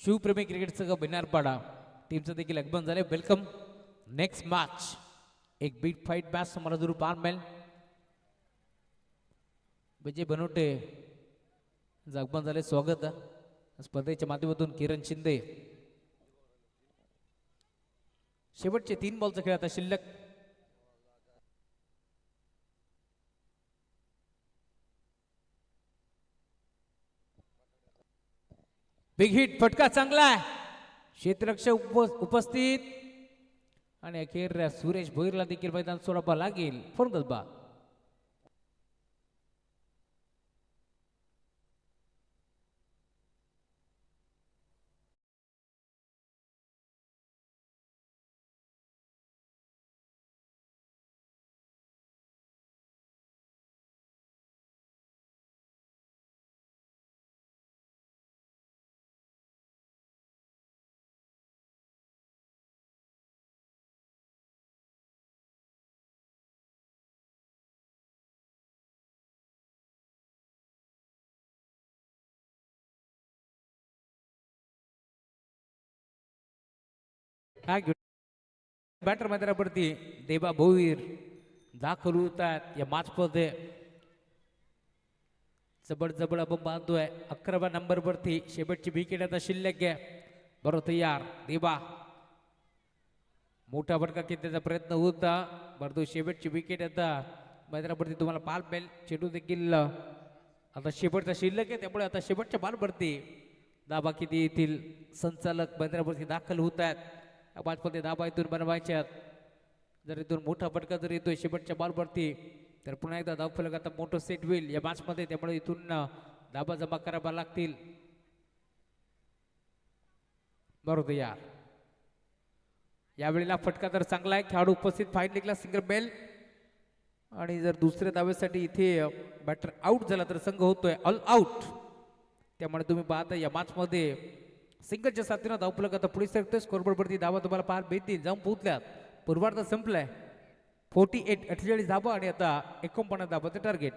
शिवप्रेमी क्रिकेट संघ बिनारपाडा टीमचं देखील आगमन झाले. Welcome next match. एक बिग फाईट मॅच तुम्हाला जरूर पाहायला मिळेल. विजय बनवटे आगमन झाले. स्वागत स्पर्धेच्या माध्यमातून. किरण शिंदे. शेवटचे 3 बॉलचा खेळ आता शिल्लक. बिग हिट फटका चांगला आहे. क्षेत्ररक्षक उपस्थित आणि अखेर सुरेश भोईरला देखील मैदान सोडावं लागेल. फलंदाज बाद. बॅटर मैदानावरती देवा भोईर दाखल होतात या मॅच मध्ये. जबड आपण बांधतोय. 11व्या नंबर वरती शेवटची विकेट आता शिल्लक आहे. बरोबर तयार. देवा मोठा फटका घेण्याचा प्रयत्न होता. बरोबर शेवटची विकेट आता मैदानावरती तुम्हाला पाहायला मिळेल. चेंडू देखील आता शेवटचा शिल्लक आहे, त्यामुळे आता शेवटच्या बॉलवरती दाबा किती येतील. संचालक मैदानावरती दाखल होत आहेत. मध्ये दाबा इथून बनवायच्यात. जर इथून मोठा फटका जर येतोय शेवटच्या बॉलवरती तर पुन्हा एकदा धावफलक आता मोठं सेट होईल या मॅच मध्ये, त्यामुळे इथून दाबा जमा करावा लागतील. बरोबर यार. यावेळेला फटका तर चांगला आहे. खेळाडू उपस्थित. फाईन लीगला सिंगल बेल. आणि जर दुसऱ्या धावेसाठी इथे बॅटर आउट झाला तर संघ होतोय ऑल आउट. त्यामुळे तुम्ही पाहता या मॅच मध्ये सिंगलच्या साथीनं धावफलक आता पुढे सरकतोय. स्कोरबोर्ड वरती धावा तुम्हाला पाहायला भेटतील. जाऊन पोहोचल्यात. पूर्वार्ध संपलाय. 48 धावा आणि आता 49 धावाचं टार्गेट.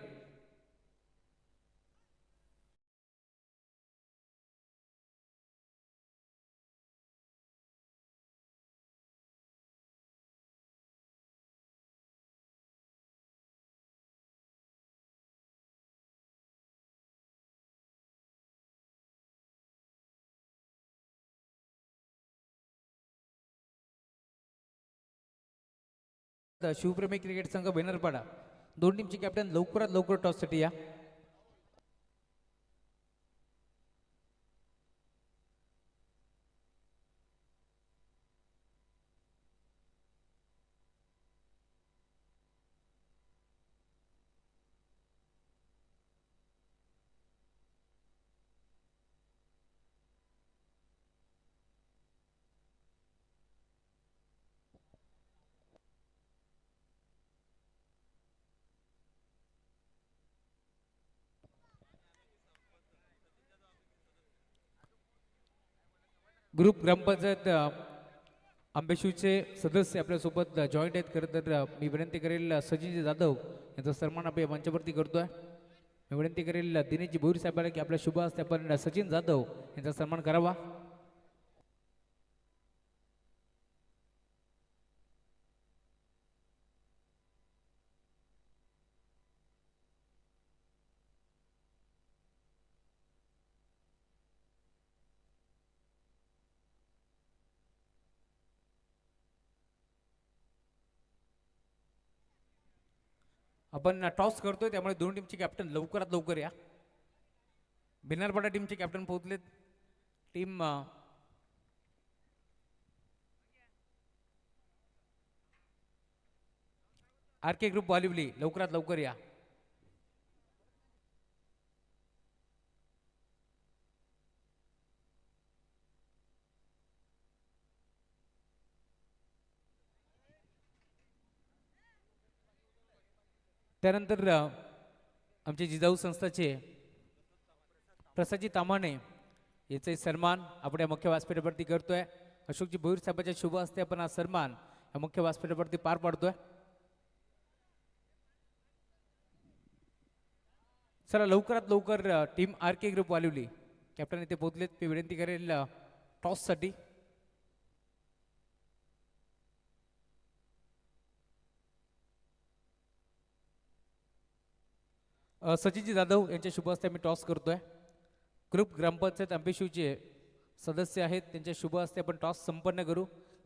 शिवप्रेमी क्रिकेट संघ बेनरपाडा दोन टीमचे कॅप्टन लवकरात लवकर टॉससाठी या. ग्रुप ग्रामपंचायत आंबेशिवचे सदस्य आपल्यासोबत जॉईंट आहेत. खरं तर मी विनंती करेल सचिनजी जाधव यांचा सन्मान आपल्या मंचावरती करतोय. मी विनंती करेल दिनेशजी भोईर साहेबांना की आपल्या शुभ हस्ते आपण सचिन जाधव यांचा सन्मान करावा. आपण टॉस करतोय त्यामुळे दोन टीमचे कॅप्टन लवकरात लवकर या. भिनारपाडा टीमचे कॅप्टन पोहोचलेत. टीम आर के ग्रुप वालिवली लवकरात लवकर या. त्यानंतर आमचे जिजाऊ संस्थाचे प्रसादजी तामाणे याचे सन्मान आपण या मुख्य व्यासपीठावरती करतोय. अशोकजी भोईर साहेबांच्या शुभ हस्ते आपण हा सन्मान या मुख्य व्यासपीठावरती पार पाडतोय. चला लवकरात लवकर टीम आर के ग्रुप वालिवली कॅप्टन इथे पोहोचलेत. मी विनंती करेल टॉससाठी. सचिनजी जाधव यांच्या शुभ हस्ते मी टॉस करतोय. ग्रुप ग्रामपंचायत आंबेशिवचे सदस्य आहेत त्यांच्या शुभ हस्ते आपण टॉस संपन्न करू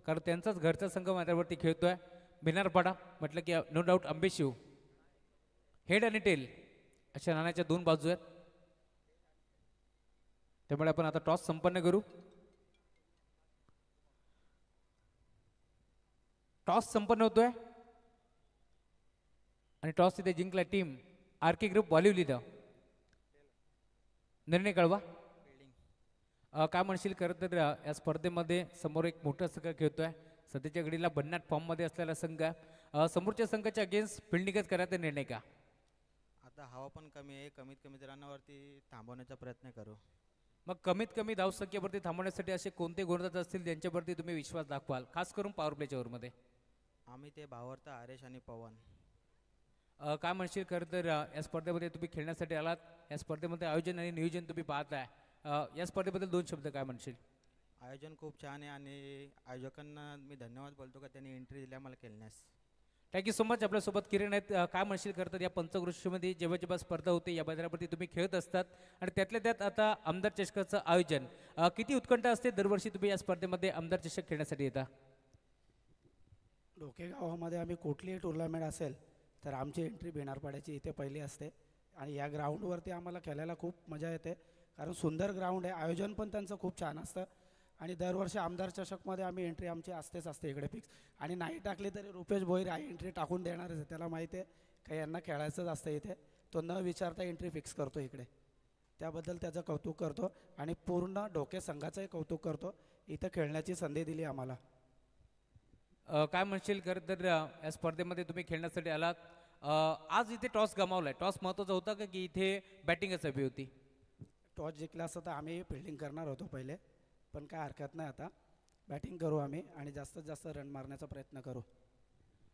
कारण त्यांचाच घरचा संघ मैदानावरती खेळतोय. भिनारपाडा म्हटलं की नो डाऊट आंबेशिव हेड आणि टेल अशा नाण्याच्या दोन बाजू आहेत. त्यामुळे आपण आता टॉस संपन्न करू. टॉस संपन्न होतोय आणि टॉस इथे जिंकला टीम आर के ग्रुप वालिवली. निर्णय कळवा. काय म्हणशील. खरं तर या स्पर्धेमध्ये समोर एक मोठा संघ खेळतोय. सध्याच्या घडीला भन्नाट फॉर्ममध्ये असलेला संघ समोरच्या संघाच्या अगेन्स्ट फिल्डिंगच करायचा निर्णय का. आता हवा पण कमी आहे. कमीत कमी रनावरती थांबवण्याचा प्रयत्न करू. मग कमीत कमी धावसंख्येवरती थांबवण्यासाठी असे कोणते गोलंदाज असतील ज्यांच्यावरती तुम्ही विश्वास दाखवाल खास करून पॉवर प्लेच्या ओव्हरमध्ये. आम्ही ते भावार्थ आरेश आणि पवन. काय म्हणशील. खरं तर या स्पर्धेमध्ये तुम्ही खेळण्यासाठी आलात. या स्पर्धेमध्ये आयोजन आणि नियोजन तुम्ही पाहताय. या स्पर्धेबद्दल दोन शब्द काय म्हणशील. आयोजन खूप छान आहे आणि आयोजकांना मी धन्यवाद बोलतो का त्यांनी एंट्री दिली आम्हाला खेळण्यास. Thank you so much. आपल्यासोबत किरण आहेत. काय म्हणशील. खरं तर या पंचक्रोशीमध्ये जेव्हा जेव्हा स्पर्धा होते या मैदानावरती तुम्ही खेळत असतात आणि त्यातल्या त्यात आता आमदार चषकाचं आयोजन किती उत्कंठ असते दरवर्षी तुम्ही या स्पर्धेमध्ये आमदार चषक खेळण्यासाठी येता. डोके गावामध्ये आम्ही कुठलीही टुर्नामेंट असेल तर आमची एंट्री भिनारपाड्याची इथे पहिली असते आणि या ग्राउंडवरती आम्हाला खेळायला खूप मजा येते कारण सुंदर ग्राउंड आहे. आयोजन पण त्यांचं खूप छान असतं आणि दरवर्षी आमदार चषकमध्ये आम्ही एंट्री आमची असतेच असते इकडे फिक्स. आणि नाही टाकली तरी रुपेश भोईर एंट्री टाकून देणारच आहे. त्याला माहिती आहे का यांना खेळायचंच असतं इथे. तो न विचारता एंट्री फिक्स करतो इकडे. त्याबद्दल त्याचं कौतुक करतो आणि पूर्ण डोके संघाचंही कौतुक करतो. इथं खेळण्याची संधी दिली आम्हाला. काय म्हणशील. खरं तर या स्पर्धेमध्ये तुम्ही खेळण्यासाठी आलात. आज इथे टॉस गमावलाय. टॉस महत्त्वाचा होता का की इथे बॅटिंगच हवी होती. टॉस जिंकला असता तर आम्ही फिल्डिंग करणार होतो पहिले पण काय हरकत नाही. आता बॅटिंग करू आम्ही आणि जास्तीत जास्त रन मारण्याचा प्रयत्न करू.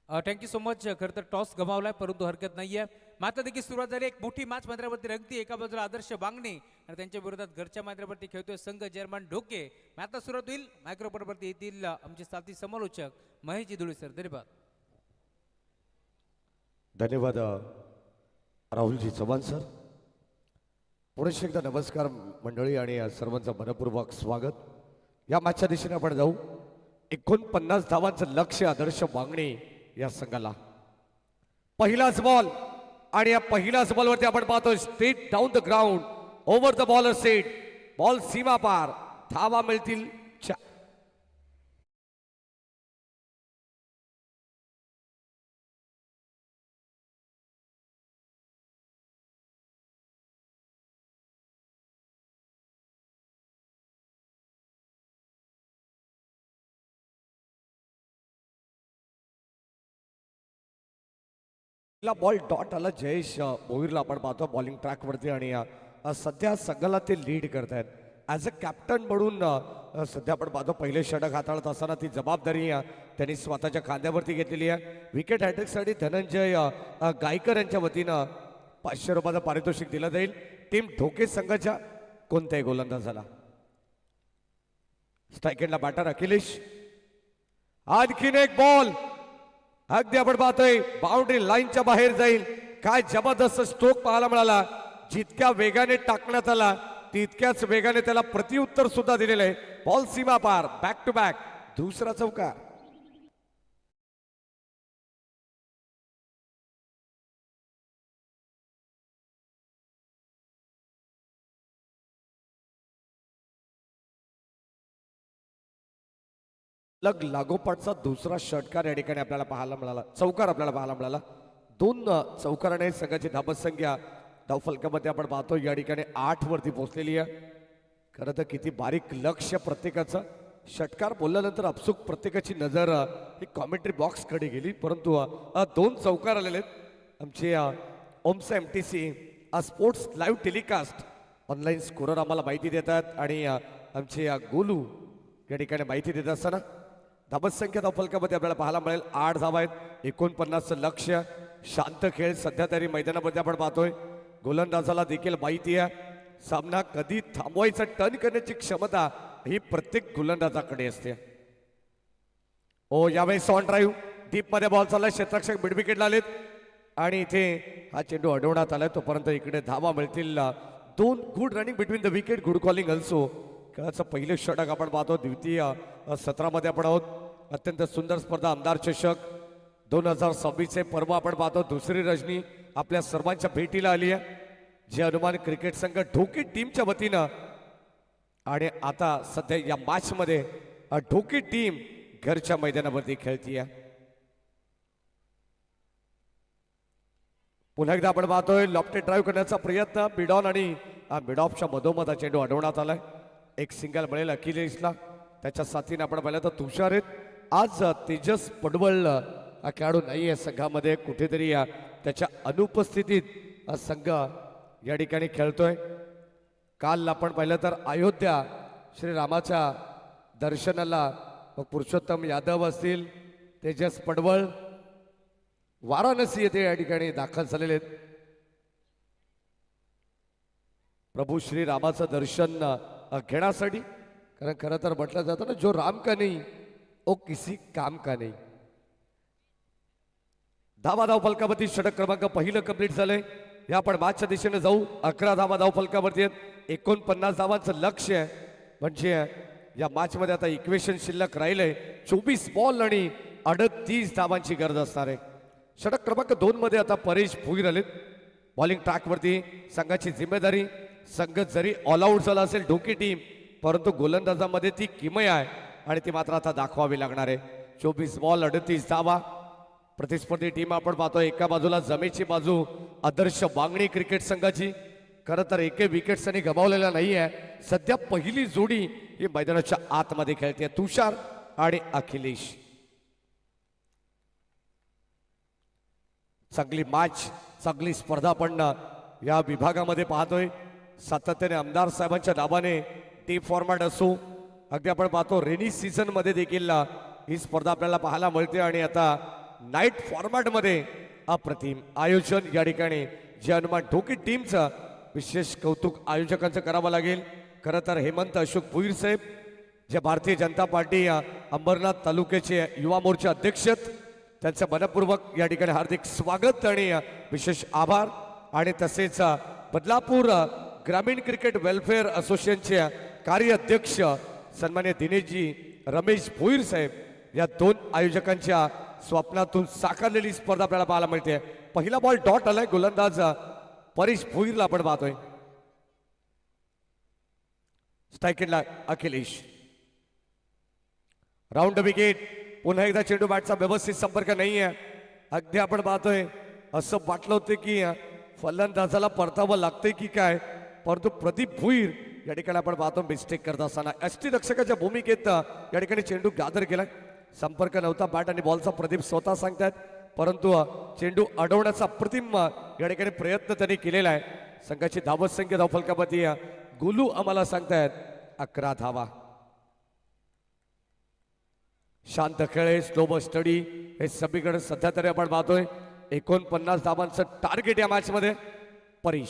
Thank you so much. खरं तर टॉस गमावलाय परंतु हरकत नाहीये. मात्र देखील सुरुवात झाली. एक मोठी मॅच मैदानावरती रंगती. एका बाजूला आदर्श बांगणे आणि त्यांच्या विरोधात घरच्या मैदानावरती खेळतोय संघ जर्मन ढोके. मॅचला सुरुवात होईल. मायक्रोफोनवरती येतील आमचे साथी समालोचक महेशजी धुळे सर. धन्यवाद. धन्यवाद राहुलजी चव्हाण सर. पुढे एकदा नमस्कार मंडळी आणि सर्वांचं मनपूर्वक स्वागत. या मॅचच्या दिशेने आपण जाऊ. 49 धावांचं लक्ष्य आदर्श बांगणे या संघाला. पहिलाच बॉल आणि या पहिल्याच बॉलवरती आपण पाहतो straight down the ground over the bowler set. Ball सीमा पार. धावा मिळतील 4. बॉल डॉट आला जयेश भोईरला आपण पाहतो बॉलिंग ट्रॅक वरती आणि सध्या संघाला ते लीड करतायत. ॲज अ कॅप्टन म्हणून सध्या आपण पाहतो पहिले षटक हाताळत असताना ती जबाबदारी त्यांनी स्वतःच्या खांद्यावरती घेतलेली आहे. विकेट हॅट्रिकसाठी धनंजय गायकर यांच्या वतीनं 500 रुपयाचं पारितोषिक दिलं जाईल. टीम ढोके संघाच्या कोणत्याही गोलंदाजाला. स्ट्रायकेटला बॅटर अखिलेश. आणखीन एक बॉल अगदी आपण पाहतोय बाउंड्री लाईनच्या बाहेर जाईल. काय जबरदस्त स्ट्रोक पाहायला मिळाला. जितक्या वेगाने टाकण्यात आला तितक्याच वेगाने त्याला प्रतिउत्तर सुद्धा दिलेलं आहे. बॉल सीमा पार. बॅक टू बॅक दुसरा चौकार. लागोपाठचा दुसरा षटकार या ठिकाणी आपल्याला पाहायला मिळाला. चौकार आपल्याला पाहायला मिळाला. 2 चौकाराने संघाची धाबत संख्या धावफलकामध्ये आपण पाहतो या ठिकाणी 8 वरती पोहोचलेली आहे. खरं तर किती बारीक लक्ष प्रत्येकाचं. षटकार बोलल्यानंतर अपसूक प्रत्येकाची नजर ही कॉमेंट्री बॉक्स कडे गेली. परंतु 2 चौकार आलेले आहेत. आमचे ओमसा MTC sports live telecast online scorer आम्हाला माहिती देतात आणि आमचे गोलू या ठिकाणी माहिती देत असताना धाबत संख्या धावफलकामध्ये आपल्याला पाहायला मिळेल 8 धावा आहेत. 49 लक्ष. शांत खेळ सध्या तरी मैदानामध्ये आपण पाहतोय. गोलंदाजाला देखील माहिती आहे सामना कधी थांबवायचा टर्न करण्याची क्षमता ही प्रत्येक गोलंदाजाकडे असते. ओ यावेळेस ऑन ड्राईव्ह डीप मध्ये बॉल चाललाय. क्षेत्ररक्षक मिड विकेटला आलेत आणि इथे हा चेंडू अडवण्यात आलाय. तोपर्यंत इकडे धावा मिळतील. 2 good running between the wicket. Good calling also. खेळाचं पहिलं षटक आपण पाहतो. द्वितीय सत्रामध्ये आपण आहोत. अत्यंत सुंदर स्पर्धा आमदार चषक 2026 पर्व आपण पाहतो. दुसरी रजनी आपल्या सर्वांच्या भेटीला आली आहे. जे हनुमान क्रिकेट संघ ढोके टीमच्या वतीनं आणि आता सध्या या मॅच मध्ये ढोके टीम घरच्या मैदानावरती खेळतीये. पुन्हा एकदा आपण पाहतोय लॉफ्टेड ड्राईव्ह करण्याचा प्रयत्न मिडॉन आणि मिडॉफच्या मधोमध हा चेंडू अडवण्यात आलाय. एक सिंगल मिळेल अखिलेशला. त्याच्या साथीने आपण पाहिलं तर तुषार आहेत. आज तेजस पडवळ हा खेळाडू नाही आहे संघामध्ये. कुठेतरी त्याच्या अनुपस्थितीत संघ या ठिकाणी खेळतोय. काल आपण पाहिलं तर अयोध्या श्रीरामाच्या दर्शनाला पुरुषोत्तम यादव असतील, तेजस पडवळ वाराणसी येथे या ठिकाणी दाखल झालेले आहेत. प्रभू श्रीरामाचं दर्शन घेण्यासाठी. कारण खरं तर म्हटलं जातं ना, जो राम का नहीं ओ किसी काम का नहीं. धावा धाव फलकावरती षटक क्रमांक पहिलं कंप्लीट झालंय. या आपण मॅचच्या दिशेने जाऊ. 11 धावा धाव फलकावरती आहेत. 49 धावांचं लक्ष्य आहे. म्हणजे या मॅच मध्ये आता इक्वेशन शिल्लक राहिलंय. 24 बॉल आणि 38 धावांची गरज असणार आहे. षटक क्रमांक 2 मध्ये आता परेश भोईर आलेत. बॉलिंग ट्रॅकवरती संघाची जिम्मेदारी. संघ जरी ऑल आउट झाला असेल ढोकी टीम, परंतु गोलंदाजामध्ये ती किमय आहे आणि ती मात्र आता दाखवावी लागणार आहे. 24 बॉल 38 धावा. प्रतिस्पर्धी टीम आपण पाहतो. एका बाजूला जमेची बाजू आदर्श वांगणी क्रिकेट संघाची. खरं तर एके विकेट्स त्यांनी गमावलेला नाही आहे. सध्या पहिली जोडी ही मैदानाच्या आतमध्ये खेळते, तुषार आणि अखिलेश. चांगली मॅच, चांगली स्पर्धा आपण या विभागामध्ये पाहतोय. सातत्याने आमदार साहेबांच्या दाबाने टी फॉर्मॅट असो, अगदी आपण पाहतो रेनी सीझन मध्ये देखील ही स्पर्धा आपल्याला पाहायला मिळते. आणि आता नाईट फॉर्मॅट मध्ये अप्रतिम आयोजन या ठिकाणी जे हनुमान ढोकी टीमचं विशेष कौतुक आयोजकांचं करावं लागेल. खरं तर हेमंत अशोक भोईर साहेब जे भारतीय जनता पार्टी अंबरनाथ तालुक्याचे युवा मोर्चा अध्यक्ष, त्यांचं मनपूर्वक या ठिकाणी हार्दिक स्वागत आणि विशेष आभार. आणि तसेच बदलापूर ग्रामीण क्रिकेट वेलफेअर असोसिएशनचे कार्याध्यक्ष सन्मान्य दिनेशजी रमेश भोईर साहेब, या 2 आयोजकांच्या स्वप्नातून साकारलेली स्पर्धा आपल्याला पाहायला मिळते. पहिला बॉल डॉट आलाय. गोलंदाज परेश भोईरला आपण पाहतोय. स्ट्रायकेटला अखिलेश. Round wicket. पुन्हा एकदा चेंडू बॅटचा व्यवस्थित संपर्क नाही आहे. अगदी आपण पाहतोय असं वाटलं होतं की फलंदाजाला परतावं लागतंय की काय, परंतु प्रदीप भोईर या ठिकाणी आपण पाहतो मिस्टेक करत असताना यष्टीरक्षकाच्या भूमिकेत या ठिकाणी चेंडू गादर केलाय. संपर्क नव्हता बॅट आणि बॉलचा प्रदीप स्वतः सांगतायत, परंतु चेंडू अडवण्याचा अप्रतिम या ठिकाणी प्रयत्न त्यांनी केलेला आहे. संघाची धावत संख्या धावफलकामध्ये गोलू आम्हाला सांगतायत 11 धावा. शांत खेळ, स्लो स्टडी हे सगळीकडे सध्या तरी आपण पाहतोय. 49 धावांचं टार्गेट या मॅच मध्ये. परीश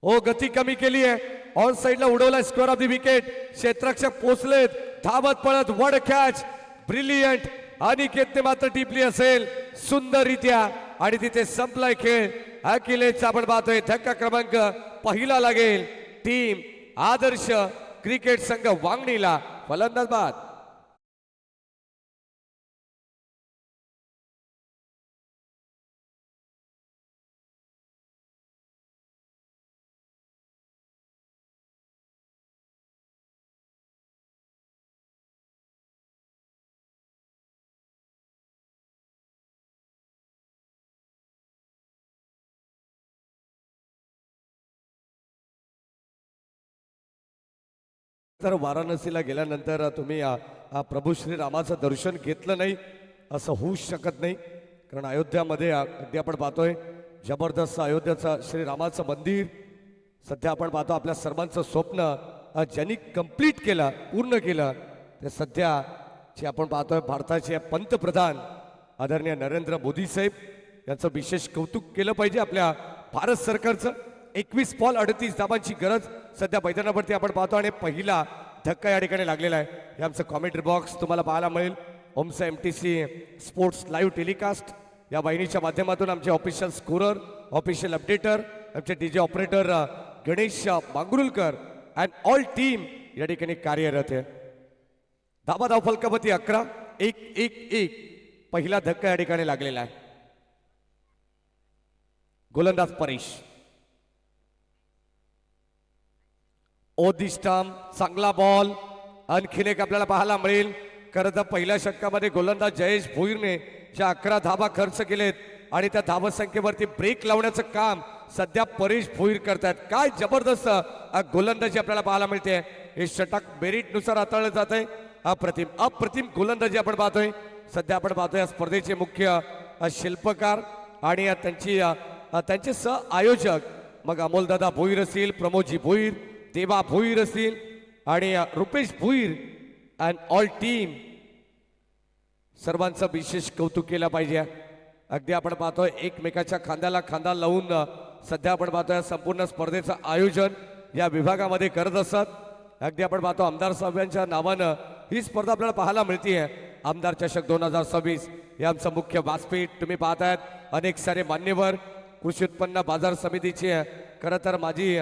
हो गती कमी केली आहे. ऑन साइडला उडवला स्क्वेअर ऑफ द विकेट. क्षेत्ररक्षक पोचलेत धावत पळत. वड कॅच ब्रिलियंट. अनिकेतने मात्र टिपली असेल सुंदररित्या आणि तिथे संपलाय खेळ. अखिलेशचा आपण पाहतोय धक्का क्रमांक पहिला लागेल. टीम आदर्श क्रिकेट संघ वांगणीला फलंदाज बाद. तर वाराणसीला गेल्यानंतर तुम्ही प्रभू श्रीरामाचं दर्शन घेतलं नाही असं होऊच शकत नाही. कारण अयोध्यामध्ये अगदी आपण पाहतोय जबरदस्त अयोध्याचं श्रीरामाचं मंदिर. सध्या आपण पाहतो आपल्या सर्वांचं स्वप्न ज्यांनी कंप्लीट केलं, पूर्ण केलं, ते सध्या जे आपण पाहतोय भारताचे पंतप्रधान आदरणीय नरेंद्र मोदी साहेब यांचं विशेष कौतुक केलं पाहिजे आपल्या भारत सरकारचं. 21 बॉल 38 धावांची गरज सध्या मैदानावरती आपण पाहतो आणि पहिला धक्का या ठिकाणी लागलेला आहे. हे आमचं कॉमेंट्री बॉक्स तुम्हाला पाहायला मिळेल. ओमचा MTC स्पोर्ट्स लाईव्ह टेलिकास्ट या वाहिनीच्या माध्यमातून आमचे ऑफिशियल स्कोरर, ऑफिशियल अपडेटर, आमचे DJ operator Ganesh Mangrulkar and all team या ठिकाणी कार्यरत आहे. धाव फलकापती 11. 1-1-1 पहिला धक्का या ठिकाणी लागलेला आहे. गोलंदाज परेश. ओदिष्टाम चांगला बॉल. आणखीन एक आपल्याला पाहायला मिळेल. खरं तर पहिल्या षटकामध्ये गोलंदाज जयेश भोईरने ज्या 11 धावा खर्च केलेत आणि त्या धावसंख्येवरती ब्रेक लावण्याचं काम सध्या परेश भोईर करतात. काय जबरदस्त गोलंदाजी आपल्याला पाहायला मिळते. हे षटक मेरिटनुसार हाताळलं जात आहे. अप्रतिम गोलंदाजी आपण पाहतोय. सध्या आपण पाहतोय या स्पर्धेचे मुख्य शिल्पकार आणि त्यांचे सह आयोजक मग अमोलदादा भोईर असतील, प्रमोदजी भोईर, देवा भोईर असतील आणि Rupesh Bhoir and all team. सर्वांचं विशेष कौतुक केलं पाहिजे. अगदी आपण पाहतोय एकमेकाच्या खांद्याला खांदा लावून सध्या आपण पाहतोय संपूर्ण स्पर्धेचं आयोजन या विभागामध्ये करत असत. अगदी आपण पाहतो आमदार साहेबांच्या नावानं ही स्पर्धा आपल्याला पाहायला मिळते. आमदार चषक 2026 हे आमचं मुख्य व्यासपीठ तुम्ही पाहतायत. अनेक सारे मान्यवर, कृषी उत्पन्न बाजार समितीचे खरं तर माजी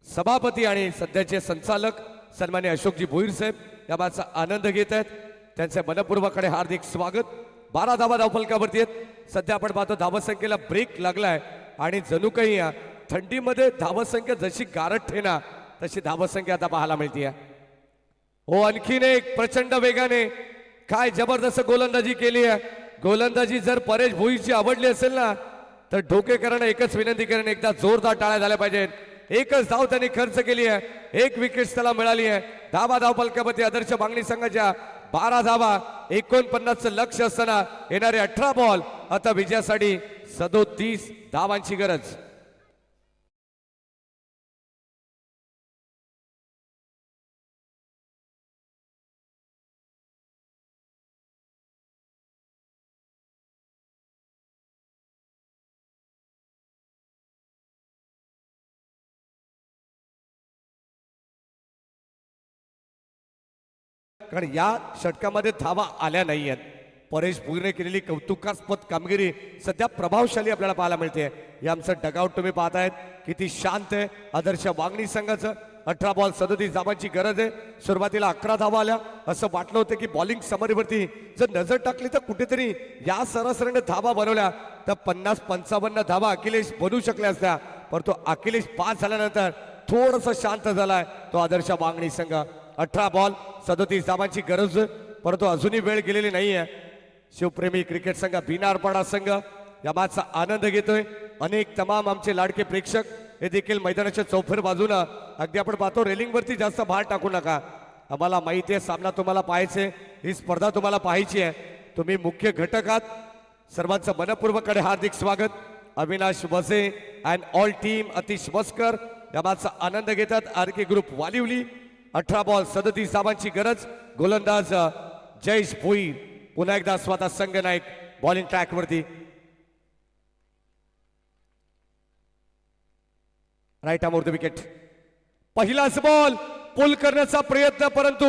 सभापती आणि सध्याचे संचालक सन्मान्य अशोकजी भोईर साहेब या बाचा आनंद घेत आहेत. त्यांचे मनपूर्वकडे हार्दिक स्वागत. 12 धावा धावफलकावरती आहेत. सध्या आपण पाहतो धावसंख्येला ब्रेक लागलाय आणि जणू काही थंडीमध्ये धावसंख्या जशी गारठते ना तशी धावसंख्या आता पाहायला मिळते. हो आणखीन एक प्रचंड वेगाने काय जबरदस्त गोलंदाजी केली आहे. गोलंदाजी जर परेश भोईरची आवडली असेल ना तर ढोकेकरांना एकच विनंती करेन, एकदा जोरदार टाळ्या झाल्या पाहिजेत. एकच धाव त्यांनी खर्च केली आहे. 1 विकेट त्याला मिळाली आहे. धाव फलकापती आदर्श बांगणी संघाच्या 12 धावा. 49चं लक्ष असताना येणारे 18 बॉल. आता विजयासाठी 37 धावांची गरज. कारण या षटकामध्ये धावा आल्या नाही आहेत. परेश भोईरने केलेली कौतुकास्पद कामगिरी सध्या प्रभावशाली आपल्याला पाहायला मिळते. हे आमचं डगआउट तुम्ही पाहतायत किती शांत आहे. आदर्श वांगणी संघाचं 18 बॉल 37 धावांची गरज आहे. सुरुवातीला 11 धावा आल्या. असं वाटलं होतं की बॉलिंग समरीवरती जर नजर टाकली तर कुठेतरी या सरासरीने धावा बनवल्या तर 50-55 धावा अखिलेश बनवू शकल्या असत्या. परंतु अखिलेश 5 झाल्यानंतर थोडंसं शांत झालाय तो आदर्श वांगणी संघ. 18 बॉल 37 धावांची गरज, परंतु अजूनही वेळ गेलेली नाहीये. शिवप्रेमी क्रिकेट संघ बिनारपाडा संघ या मॅचचा आनंद घेतोय. अनेक तमाम आमचे लाडके प्रेक्षक हे देखील मैदानाच्या चौफेर बाजूला अगदी आपण पाहतो रेलिंगवरती जास्त भार टाकू नका. आम्हाला माहिती आहे सामना तुम्हाला पाहायचे, ही स्पर्धा तुम्हाला पाहायची आहे. तुम्ही मुख्य घटक आहात. सर्वांचं मनपूर्वकडे हार्दिक स्वागत. अविनाश वसे अँड ऑल टीम, अतिश मस्कर या मॅचचा आनंद घेतात आर के ग्रुप वालिवली. 18 बॉल 37 धावांची गरज. गोलंदाज जयेश भोईर पुन्हा एकदा स्वतः संघ नायक बॉलिंग ट्रॅक वरती. Right arm wicket. पहिलाच बॉल पुल करण्याचा प्रयत्न परंतु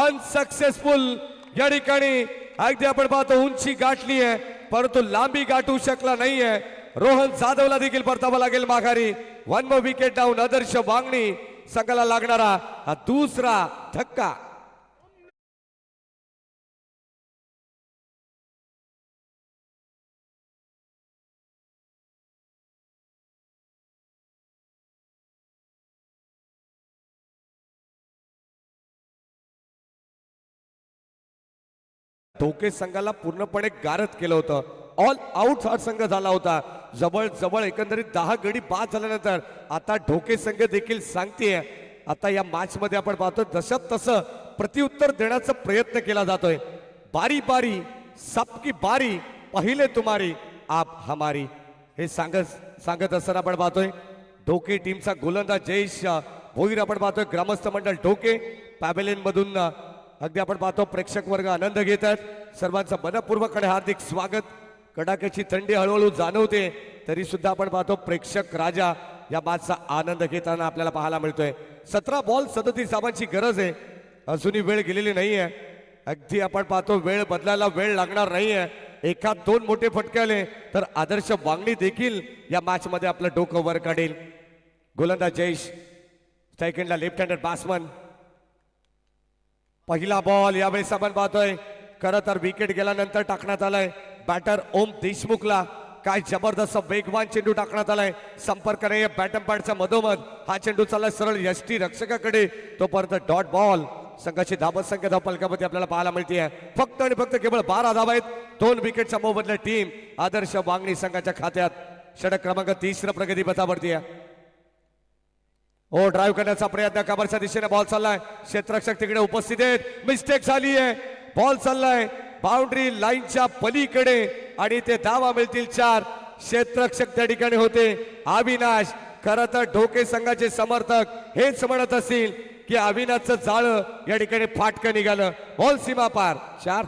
अनसक्सेसफुल. या ठिकाणी अगदी आपण पाहतो उंची गाठली आहे परंतु लांबी गाठू शकला नाहीये. रोहन जाधवला देखील परतावा लागेल माघारी. 1 more विकेट डाऊन. आदर्श वांगणी संघाला लागणारा हा दुसरा धक्का. धोके संघाला पूर्णपणे गारद केलं होतं. ऑल आउट हा संघ झाला होता. जवळ जवळ एकंदरीत 10 गडी बाद झाल्यानंतर आता ढोके संघ देखील सांगतेय. आता या मॅच मध्ये आपण पाहतो जसं तसं प्रत्युत्तर देण्याचा प्रयत्न केला जातोय. बारी बारी सबकी बारी पहिले तुम्हारी आप हमारी हे सांगत असताना आपण पाहतोय ढोके टीमचा गोलंदाज जयेश भोईर आपण पाहतोय. ग्रामस्थ मंडळ ढोके पॅव्हेलियन मधून अगदी आपण पाहतो प्रेक्षक वर्ग आनंद घेतात. सर्वांचं मनपूर्वक आणि हार्दिक स्वागत. कडाक्याची थंडी हळूहळू जाणवते तरी सुद्धा आपण पाहतो प्रेक्षक राजा या मॅचचा आनंद घेताना आपल्याला पाहायला मिळतोय. 17 बॉल 37 धावांची गरज आहे. अजूनही वेळ गेलेली नाहीये. अगदी आपण पाहतो वेळ बदलायला वेळ लागणार नाहीये. एखाद 2 मोठे फटके आले तर आदर्श वांगणी देखील या मॅच मध्ये आपलं डोकं वर काढेल. गोलंदाज जयेश सेकंडला लेफ्ट हँडेड बॅट्समन. पहिला बॉल यावेळेस आपण पाहतोय खरं तर विकेट गेल्यानंतर टाकण्यात आलाय बॅटर ओम देशमुखला. काय जबरदस्त वेगवान चेंडू टाकण्यात आलाय. संपर्क नाही बॅटम पॅडचा मधोमध हा चेंडू चाललाय सरळ यष्टी रक्षकाकडे. तोपर्यंत डॉट बॉल. संघाची धाबत संख्या धाव फलकामध्ये आपल्याला पाहायला मिळते. फक्त आणि फक्त केवळ 12 धावा आहेत. 2 विकेटच्या मोबदल्यात टीम आदर्श वांगणी संघाच्या खात्यात षटक क्रमांक 30 प्रगती पथावरती आहे. ओ ड्राईव्ह करण्याचा प्रयत्न कबरच्या दिशेने बॉल चाललाय. क्षेत्ररक्षक तिकडे उपस्थित आहेत. मिस्टेक झाली आहे. बॉल चाललाय बाउंड्री लाईनच्या पलीकडे आणि ते धावा मिळतील 4. क्षेत्ररक्षक त्या ठिकाणी होते अविनाश. खरं तर ढोके संघाचे समर्थक हेच म्हणत असतील की अविनाशचं जाळं या ठिकाणी फाटकं निघालं. बॉल सीमा पार 4.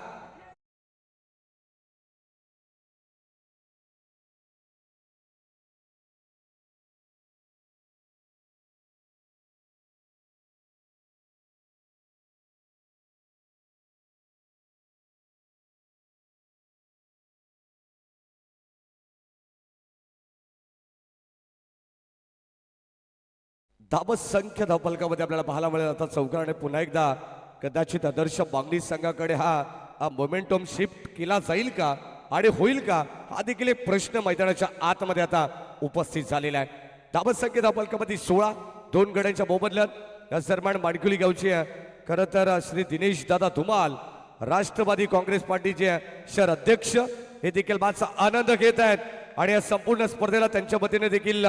धाबत संख्या धावफलकामध्ये आपल्याला पाहायला मिळेल. आता चौकाने पुन्हा एकदा कदाचित आदर्श वांगणी संघाकडे हा मोमेंटम शिफ्ट केला जाईल का आणि होईल का हा देखील एक प्रश्न मैदानाच्या आतमध्ये आता उपस्थित झालेला आहे. धाबत संख्या धावफलकामध्ये 16. 2 गड्यांच्या मोबदल्यात या दरम्यान माडकुली गावचे खरं तर श्री दिनेश दादा धुमाल राष्ट्रवादी काँग्रेस पार्टीचे शहर अध्यक्ष हे देखील माझा आनंद घेत आहेत आणि या संपूर्ण स्पर्धेला त्यांच्या वतीने देखील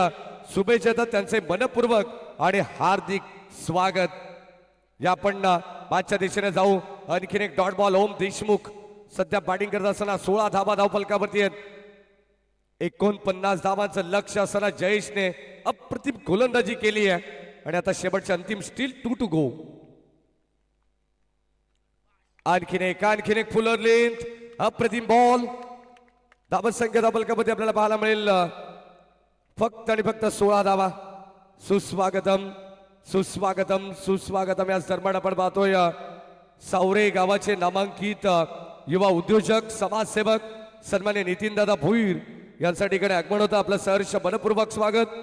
शुभेच्छा देतात. त्यांचे मनपूर्वक आणि हार्दिक स्वागत. या आपण मॅचच्या दिशेने जाऊ. आणखीन एक डॉट बॉल. ओम देशमुख सध्या बॅटिंग करत असताना 16 धावा धावफलकावरती आहेत. 49 धावांचं लक्ष असताना जयेशने अप्रतिम गोलंदाजी केली आहे आणि आता शेवटचे अंतिम स्टील 2 to go. आणखीन एक फुलर लेंथ अप्रतिम बॉल. धावत संख्या धावफलकामध्ये आपल्याला पाहायला मिळेल फक्त आणि फक्त 16 धावा. सुस्वागतम सुस्वागतम सुस्वागतम. या दरम्यान आपण पाहतोय सावरे गावाचे नामांकित युवा उद्योजक समाजसेवक सन्मान्य नितीन दादा भोईर यांच्या ठिकाणी आगमन होतं. आपलं सहर्ष मनपूर्वक स्वागत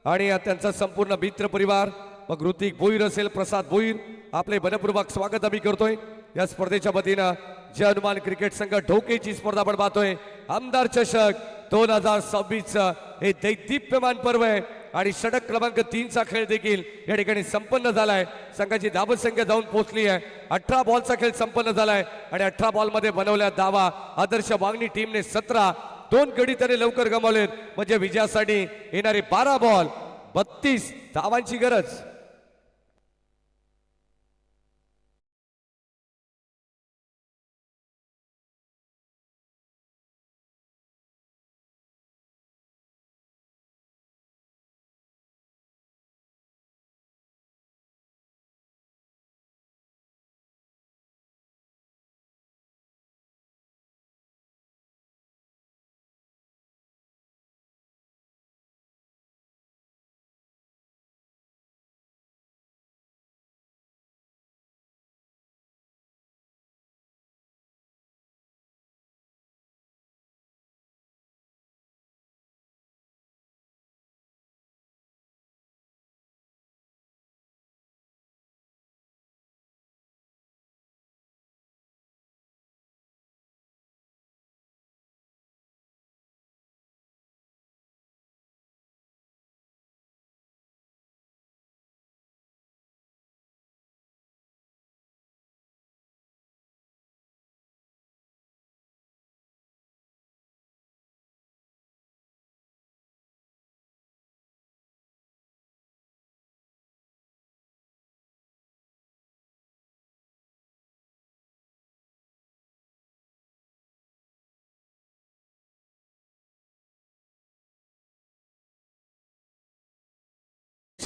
आणि त्यांचा संपूर्ण मित्र परिवार मग ऋतिक भोईर असेल प्रसाद भोईर आपले मनपूर्वक स्वागत आम्ही करतोय. या स्पर्धेच्या वतीनं जय हनुमान क्रिकेट संघ ढोकेची स्पर्धा आपण पाहतोय. आमदार चषक 2026 हे दैदिप्यमान पर्व आहे आणि षटक क्रमांक 3 चा खेळ देखील या ठिकाणी संपन्न झालाय. संघाची धावत संख्या जाऊन पोहोचली आहे. 18 बॉलचा खेळ संपन्न झालाय आणि 18 बॉल मध्ये बनवल्या धावा आदर्श वांगणी टीमने 17. 2 गडी त्याने लवकर गमावलेत म्हणजे विजयासाठी येणारे 12 बॉल 32 धावांची गरज.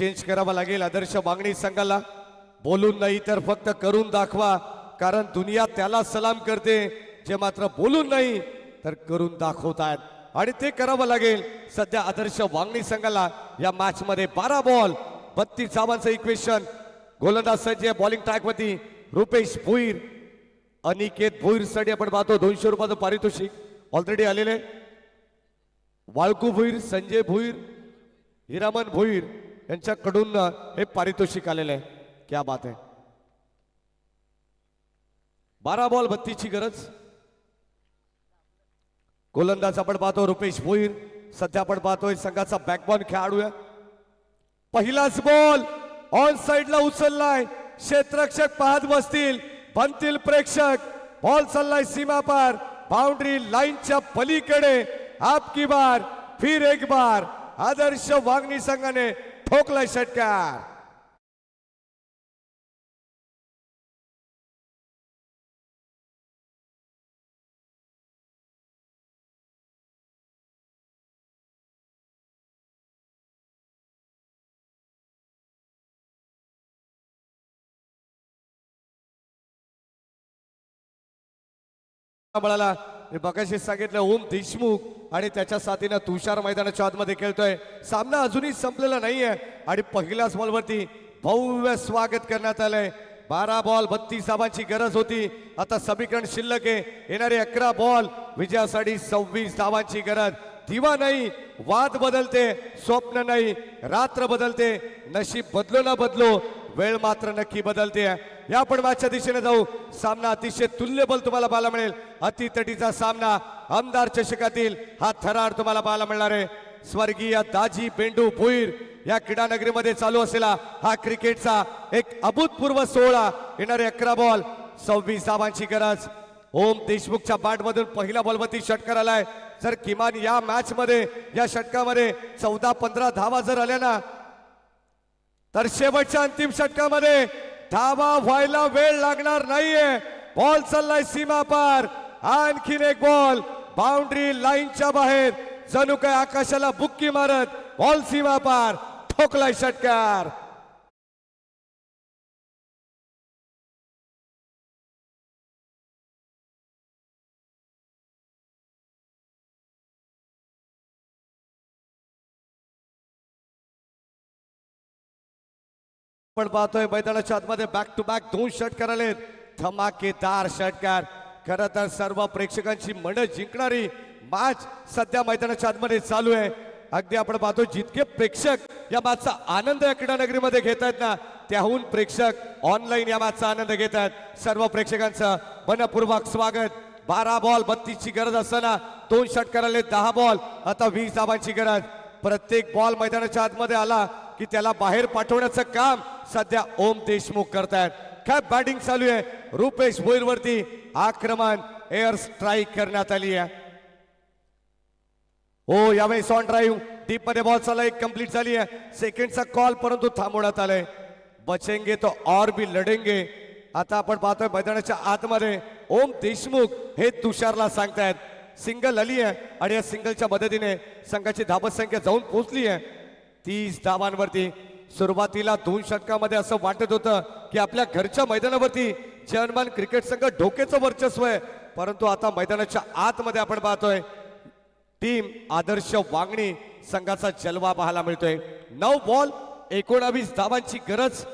चेंज करावा लागेल आदर्श वागणी संघाला. बोलून नाही तर फक्त करून दाखवा, कारण दुनिया त्याला सलाम करते जे मात्र बोलून नाही तर करून दाखवतात, आणि ते करावं लागेल सध्या आदर्श वागणी संघाला. या मॅच मध्ये 12 बॉल 32 धावांचं इक्वेशन. गोलंदाज सज्ज बॉलिंग ट्रॅक वरती रुपेश भोईर, अनिकेत भोईर साठी आपण पाहतो 200 रुपयाचं पारितोषिक ऑलरेडी आलेले. वाळकू भोईर, संजय भोईर, हिरामन भोईर यांच्याकडून हे पारितोषिक आलेलं आहे. क्या बात आहे. 12 बॉल 32 ची गरज. गोलंदाज आपण पाहतो रुपेश भोईर, सध्या आपण पाहतोय संघाचा बॅकबॉन खेळाडू आहे. पहिलाच बॉल ऑन साइडला उचललाय, क्षेत्ररक्षक पाहत बसतील, बनतील प्रेक्षक. बॉल चाललाय सीमा पार, बाउंड्री लाईनच्या पलीकडे. आपकी बार फिर एक बार, आदर्श वागणी संघाने ठोकलाय षटकार. बळाला बघाशी सांगितलं ओम देशमुख आणि त्याच्या साथीनं तुषार मैदानाच्या आतमध्ये खेळतोय. सामना अजूनही संपलेला नाहीये आणि पहिल्याच बॉलवरती भव्य स्वागत करण्यात आलंय. 12 बॉल 32 धावांची गरज होती. आता समीकरण शिल्लक आहे. येणारे 11 बॉल विजयासाठी 26 धावांची गरज. दिवा नाही, वाद बदलते, स्वप्न नाही, रात्र बदलते, नशीब बदलो ना बदलो, वेळ मात्र नक्की बदलते. या आपण मॅचच्या दिशेने जाऊ. सामना अतिशय तुल्यबल तुम्हाला पाहायला मिळेल. अतितटीचा सामना आमदार चषकातील हा थरार तुम्हाला पाहायला मिळणार आहे. स्वर्गीय दाजी बेंडू भोईर या क्रीडा नगरीमध्ये चालू असलेला हा क्रिकेटचा एक अभूतपूर्व सोहळा. येणारे 11 बॉल 26 धावांची गरज. ओम देशमुखच्या बॅट मधून पहिल्या बॉलवरती षटकार आलाय. जर किमान या मॅच मध्ये या षटकामध्ये 14-15 धावा जर आल्या ना, तर शेवटच्या अंतिम षटकामध्ये धावा व्हायला वेळ लागणार नाहीये. बॉल चाललाय सीमा पार, आणखीन एक बॉल बाउंड्री लाईनच्या बाहेर, जणू काय आकाशाला बुक्की मारत बॉल सीमा पार, ठोकलाय षटकार. आपण पाहतोय मैदानाच्या आतमध्ये बॅक टू बॅक 2 षटकार आलेत. धमाकेदार षटकार. खरं तर सर्व प्रेक्षकांची मन जिंकणारी मॅच सध्या मैदानाच्या आतमध्ये चालू आहे. अगदी आपण पाहतो जितके प्रेक्षक या मॅचचा आनंद या क्रीडा नगरीमध्ये घेत आहेत ना, त्याहून प्रेक्षक ऑनलाईन या मॅचचा आनंद घेत आहेत. सर्व प्रेक्षकांचं मनपूर्वक स्वागत. 12 बॉल 32 ची गरज असताना 2 षटकार आले. 10 बॉल आता 20 धावांची गरज. प्रत्येक बॉल मैदानाच्या आतमध्ये आला की त्याला बाहेर पाठवण्याचं काम सध्या ओम देशमुख करतायत. काय बॅटिंग चालू आहे. रुपेश भोईर वरती आक्रमण एअर स्ट्राईक करण्यात आली आहे. हो, यावेळेस ऑन ड्राईव्ह डीप मध्ये बॉल चालला, एक कंप्लीट झाली आहे. सेकंडचा कॉल परंतु थांबवण्यात आलाय. बचेंगे तो और भी लढेंगे. आता आपण पाहतोय मैदानाच्या आतमध्ये ओम देशमुख हे तुषारला सांगतायत सिंगल आली आहे आणि या सिंगलच्या मदतीने संघाची धावत संख्या जाऊन पोहोचली आहे 30 धावांवरती. सुरुवातीला 2 षटकामध्ये असं वाटत होतं की आपल्या घरच्या मैदानावरती जर्मन क्रिकेट संघ डोकेचं वर्चस्व आहे, परंतु आता मैदानाच्या आतमध्ये आपण पाहतोय टीम आदर्श वागणी संघाचा जलवा पाहायला मिळतोय. 9 बॉल 19 धावांची गरज.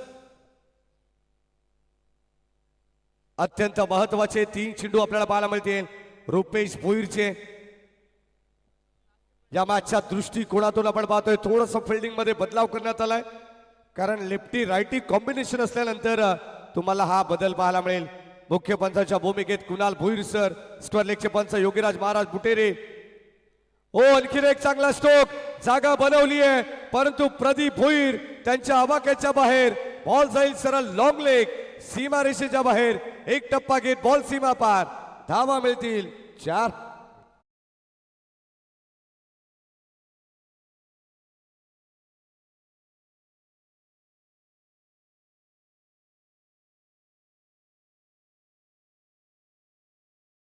अत्यंत महत्वाचे 3 चेंडू आपल्याला पाहायला मिळतील रुपेश भोईरचे. या मॅचच्या दृष्टिकोनातून आपण पाहतोय थोडंसं फिल्डिंग मध्ये बदलाव करण्यात आलाय, कारण लेफ्टी रायटी कॉम्बिनेशन असल्यानंतर तुम्हाला हा बदल पाहायला मिळेल. मुख्य पंचाच्या भूमिकेत कुणाल भोईर सर, स्क्वेअर लेगचे पंच योगीराज महाराज बुटेरे. हो, आणखीन एक चांगला स्ट्रोक, जागा बनवली आहे, परंतु प्रदीप भोईर त्यांच्या आवाक्याच्या बाहेर. बॉल जाईल सरळ लॉंग लेग, सीमा रेषेच्या बाहेर. एक टप्पा घेत बॉल सीमा पार. धावा मिळतील 4.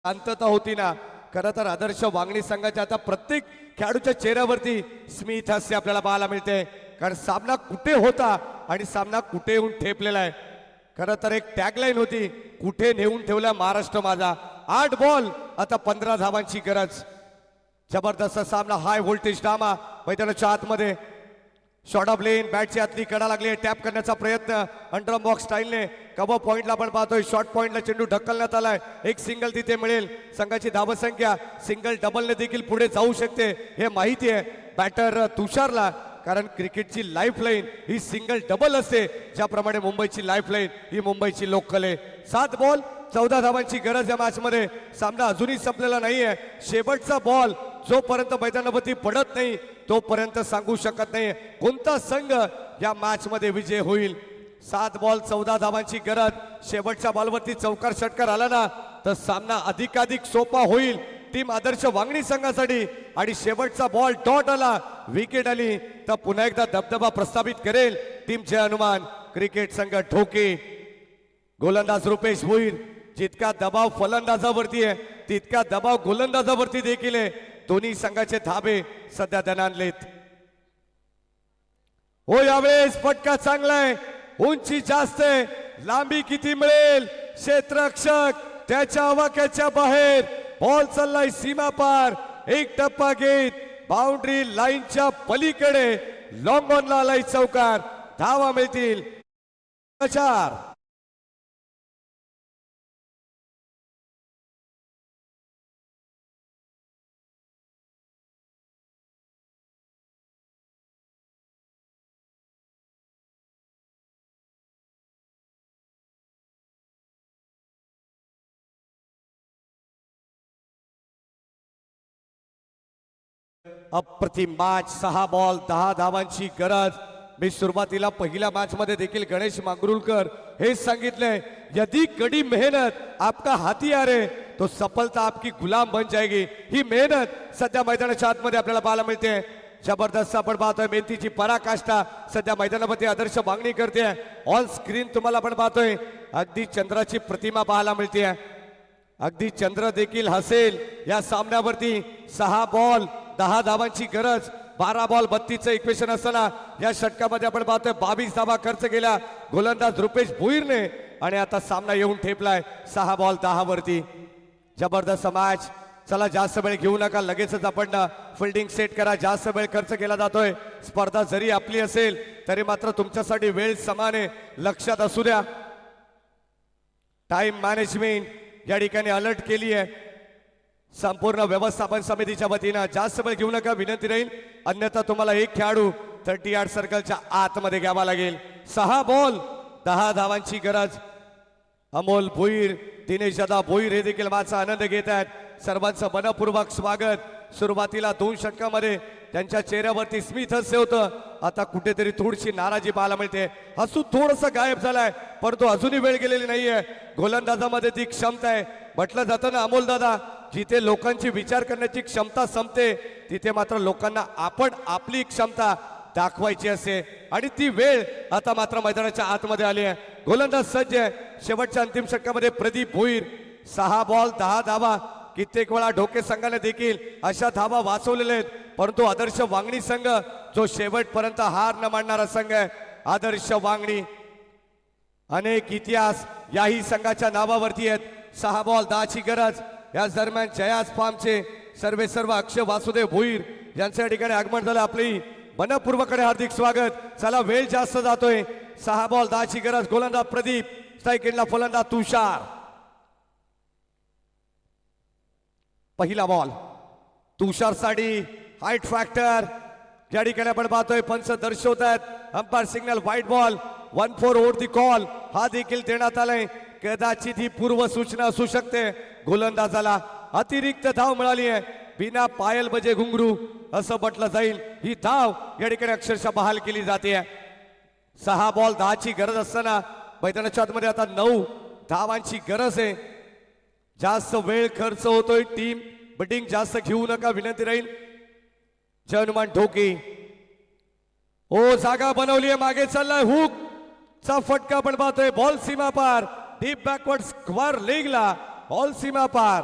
शांतता होती ना. खरं तर आदर्श वागणी संघाच्या आता प्रत्येक खेळाडूच्या चेहऱ्यावरती स्मित हास्य आपल्याला पाहायला मिळते. कारण सामना कुठे होता आणि सामना कुठे येऊन ठेपलेला आहे. खरं तर एक टॅगलाईन होती, कुठे नेऊन ठेवला महाराष्ट्र माझा. 8 बॉल आता 15 धावांची गरज. जबरदस्त सामना, हाय व्होल्टेज ड्रामा मैदानाच्या आतमध्ये. शॉर्ट ऑफ लेन, बॅटची आतली कडा लागली, टॅप करण्याचा प्रयत्न अंडर बॉक्स स्टाईलने. कबो पॉइंटला आपण पाहतोय, शॉर्ट पॉइंटला चेंडू ढकलण्यात आलाय. एक सिंगल तिथे मिळेल. संघाची धावसंख्या सिंगल डबलने देखील पुढे जाऊ शकते हे माहिती आहे बॅटर तुषारला, कारण क्रिकेटची लाईफलाईन ही सिंगल डबल असते, ज्याप्रमाणे मुंबईची लाईफलाईन ही मुंबईची लोकल आहे. 7 बॉल 14 धावांची गरज या मॅच मध्ये. सामना अजूनही संपलेला नाहीये. शेवटचा बॉल जोपर्यंत मैदानावरती पडत नाही तोपर्यंत सांगू शकत नाही कोणता संघ या मॅच मध्ये विजय होईल. 7 बॉल 14 धावांची गरज. शेवटच्या बॉलवरती चौकार षटकार आला ना तर सामना अधिकाधिक सोपा होईल टीम आदर्श वांगणी संघासाठी. आणि शेवटचा बॉल डॉट आला, विकेट आली तर पुन्हा एकदा दबदबा प्रस्थापित करेल टीम जय हनुमान क्रिकेट संघ ढोके. गोलंदाज रुपेश भोईर. जितका दबाव फलंदाजावरती आहे तितका दबाव गोलंदाजावरती देखील आहे. दोन्ही संघाचे धाबे सध्या दणाणलेत. हो, यावेळेस फटका चांगला आहे, उंची जास्त आहे, लांबी किती मिळेल, क्षेत्ररक्षक त्याच्या आवाक्याच्या बाहेर. बॉल चाललाय सीमा पार, एक टप्पा घेत बाउंड्री लाईनच्या पलीकडे लॉंग ऑनला आलाय चौकार. धावा मिळतील 4. अप्रतिम मॅच. 6 बॉल 10 धावांची गरज. मी सुरुवातीला पहिल्या मॅच मध्ये देखील गणेश मांगरुळकर हे सांगितले, यदि कड़ी मेहनत आपका हाथियार है तो सफलता आपकी गुलाम बन जाएगी. ही मेहनत सध्या मैदानाच्या आतमध्ये आपल्याला पाहायला मिळते. जबरदस्त आपण पाहतोय मेहनतीची पराकाष्ठा सध्या मैदानामध्ये आदर्श मागणी करते. ऑन स्क्रीन तुम्हाला आपण पाहतोय अगदी चंद्राची प्रतिमा पाहायला मिळते. अगदी चंद्र देखील हसेल या सामन्यावरती. 6 बॉल 10 धावांची गरज. 12 बॉल 32चं इक्वेशन असताना या षटकामध्ये आपण पाहतोय 22 धावा खर्च केला गोलंदाज रुपेश भोईरने आणि आता सामना येऊन ठेपलाय 6 बॉल 10 वरती. जबरदस्त मॅच. चला, जास्त वेळ घेऊ नका, लगेचच आपण फिल्डिंग सेट करा. जास्त वेळ खर्च केला जातोय. स्पर्धा जरी आपली असेल तरी मात्र तुमच्यासाठी वेळ समाने लक्षात असू द्या. टाइम मॅनेजमेंट या ठिकाणी अलर्ट केली आहे संपूर्ण व्यवस्थापन समितीच्या वतीनं. जास्त वेळ घेऊ नका विनंती राहील, अन्यथा तुम्हाला एक खेळाडू 30 यार्ड सर्कलच्या आतमध्ये घ्यावा लागेल. 6 बॉल 10 धावांची गरज. अमोल भोईर, दिनेश दादा भोईर हे देखील माझा आनंद घेत आहेत. सर्वांचं मनपूर्वक स्वागत. सुरुवातीला 2 षटकामध्ये त्यांच्या चेहऱ्यावरती स्मित हास्य होतं, आता कुठेतरी थोडीशी नाराजी पाहायला मिळते. हसू थोडंसं गायब झालाय, परंतु अजूनही वेळ गेलेली नाहीये. गोलंदाजामध्ये ती क्षमता आहे. म्हटलं जातं ना अमोल दादा, जिथे लोकांची विचार करण्याची क्षमता संपते तिथे मात्र लोकांना आपण आपली क्षमता दाखवायची असते. आणि ती वेळ आता मात्र मैदानाच्या आतमध्ये आली आहे. गोलंदाज सज्ज आहे. शेवटच्या अंतिम षटकामध्ये प्रदीप भोईर. 6 बॉल 10 धावा. कित्येक वेळा ढोके संघाने देखील अशा धावा वाचवलेल्या आहेत, परंतु आदर्श वांगणी संघ जो शेवटपर्यंत हार न मानणारा संघ आहे. आदर्श वांगणी अनेक इतिहास याही संघाच्या नावावरती आहेत. 6 बॉल 10ची गरज. या दरम्यान जयाज फार्मचे सर्व अक्षय वासुदेव भोईर यांच्या या ठिकाणी आगमन झालं. आपली मनपूर्वकडे हार्दिक स्वागत. चला, वेळ जास्त जातोय. 6 बॉल 10ची गरज. गोलंदाज प्रदीप, स्ट्राईक एंडला फलंदाज तुषार. पहिला बॉल तुषारसाठी हाईट फॅक्टर या ठिकाणी आपण पाहतोय पंच दर्शवत आहेत. Umpire signal white ball 1-4 over दी कॉल हा देखील देण्यात आलाय. कदाचित ही पूर्व सूचना असू शकते. गोलंदाजाला अतिरिक्त धाव मिळाली आहे. बिना पायल बजे घुंगरू असं म्हटलं जाईल. ही धाव या ठिकाणी अक्षरशः बहाल केली जाते. 6 बॉल 10ची गरज असताना मैदानाच्या आतमध्ये आता 9 धावांची गरज आहे. जास्त वेळ खर्च होतोय. टीम बटिंग जास्त घेऊ नका विनंती राहील. जय हनुमान ढोके. ओ, जागा बनवली आहे, मागे चाललाय. हुक चा फटका आपण पाहतोय. बॉल सीमा पार. डीप बॅकवर्ड स्क्वेअर लेगला बॉल सीमा पार.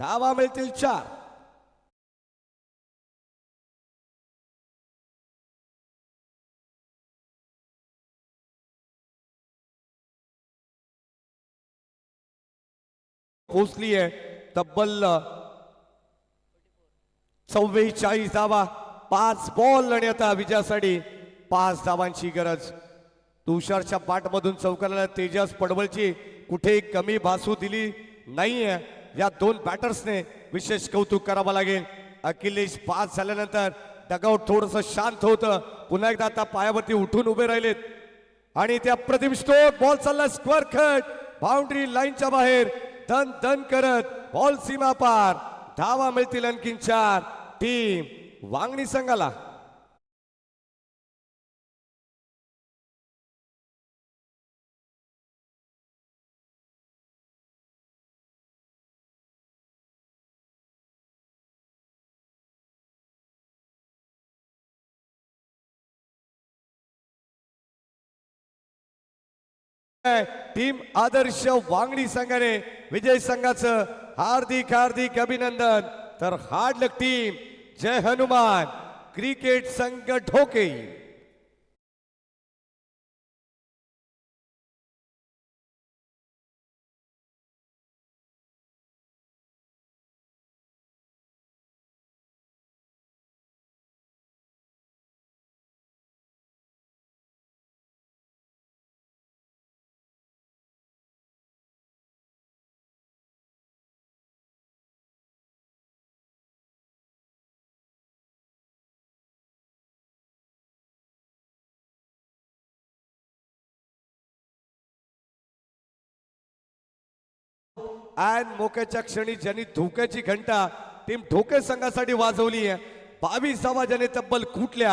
धावा मिळतील 4. पोहोचली आहे. तब्बल 44 धावा, 5 बॉल आणि आता विजयासाठी 5 धावांची गरज. तुषारच्या पाठमधून चौकाला तेजस पडवलची कुठे कमी भासू दिली नाहीये. या दोन बॅटर्सने विशेष कौतुक करावं लागेल. अखिलेश पास झाल्यानंतर डगआउट थोडंसं शांत होतं. पुन्हा एकदा आता पायावरती उठून उभे राहिलेत आणि त्या प्रतिम स्ट्रोक बॉल चालला स्क्वेअर कट बाउंड्री लाईनच्या बाहेर दन दन करत बॉल सीमा पार. धावा मिळतील आणखीन 4 टीम वांगणी संघाला. टीम आदर्श वांगणी संघाने विजय संघाचं हार्दिक हार्दिक अभिनंदन. तर हार्ड लक टीम जय हनुमान क्रिकेट संघ ढोके. आणि मोक्याच्या क्षणी ज्यांनी धोक्याची घंटा टीम ढोके संघासाठी वाजवली आहे. 22 धावा ज्याने तब्बल कुठल्या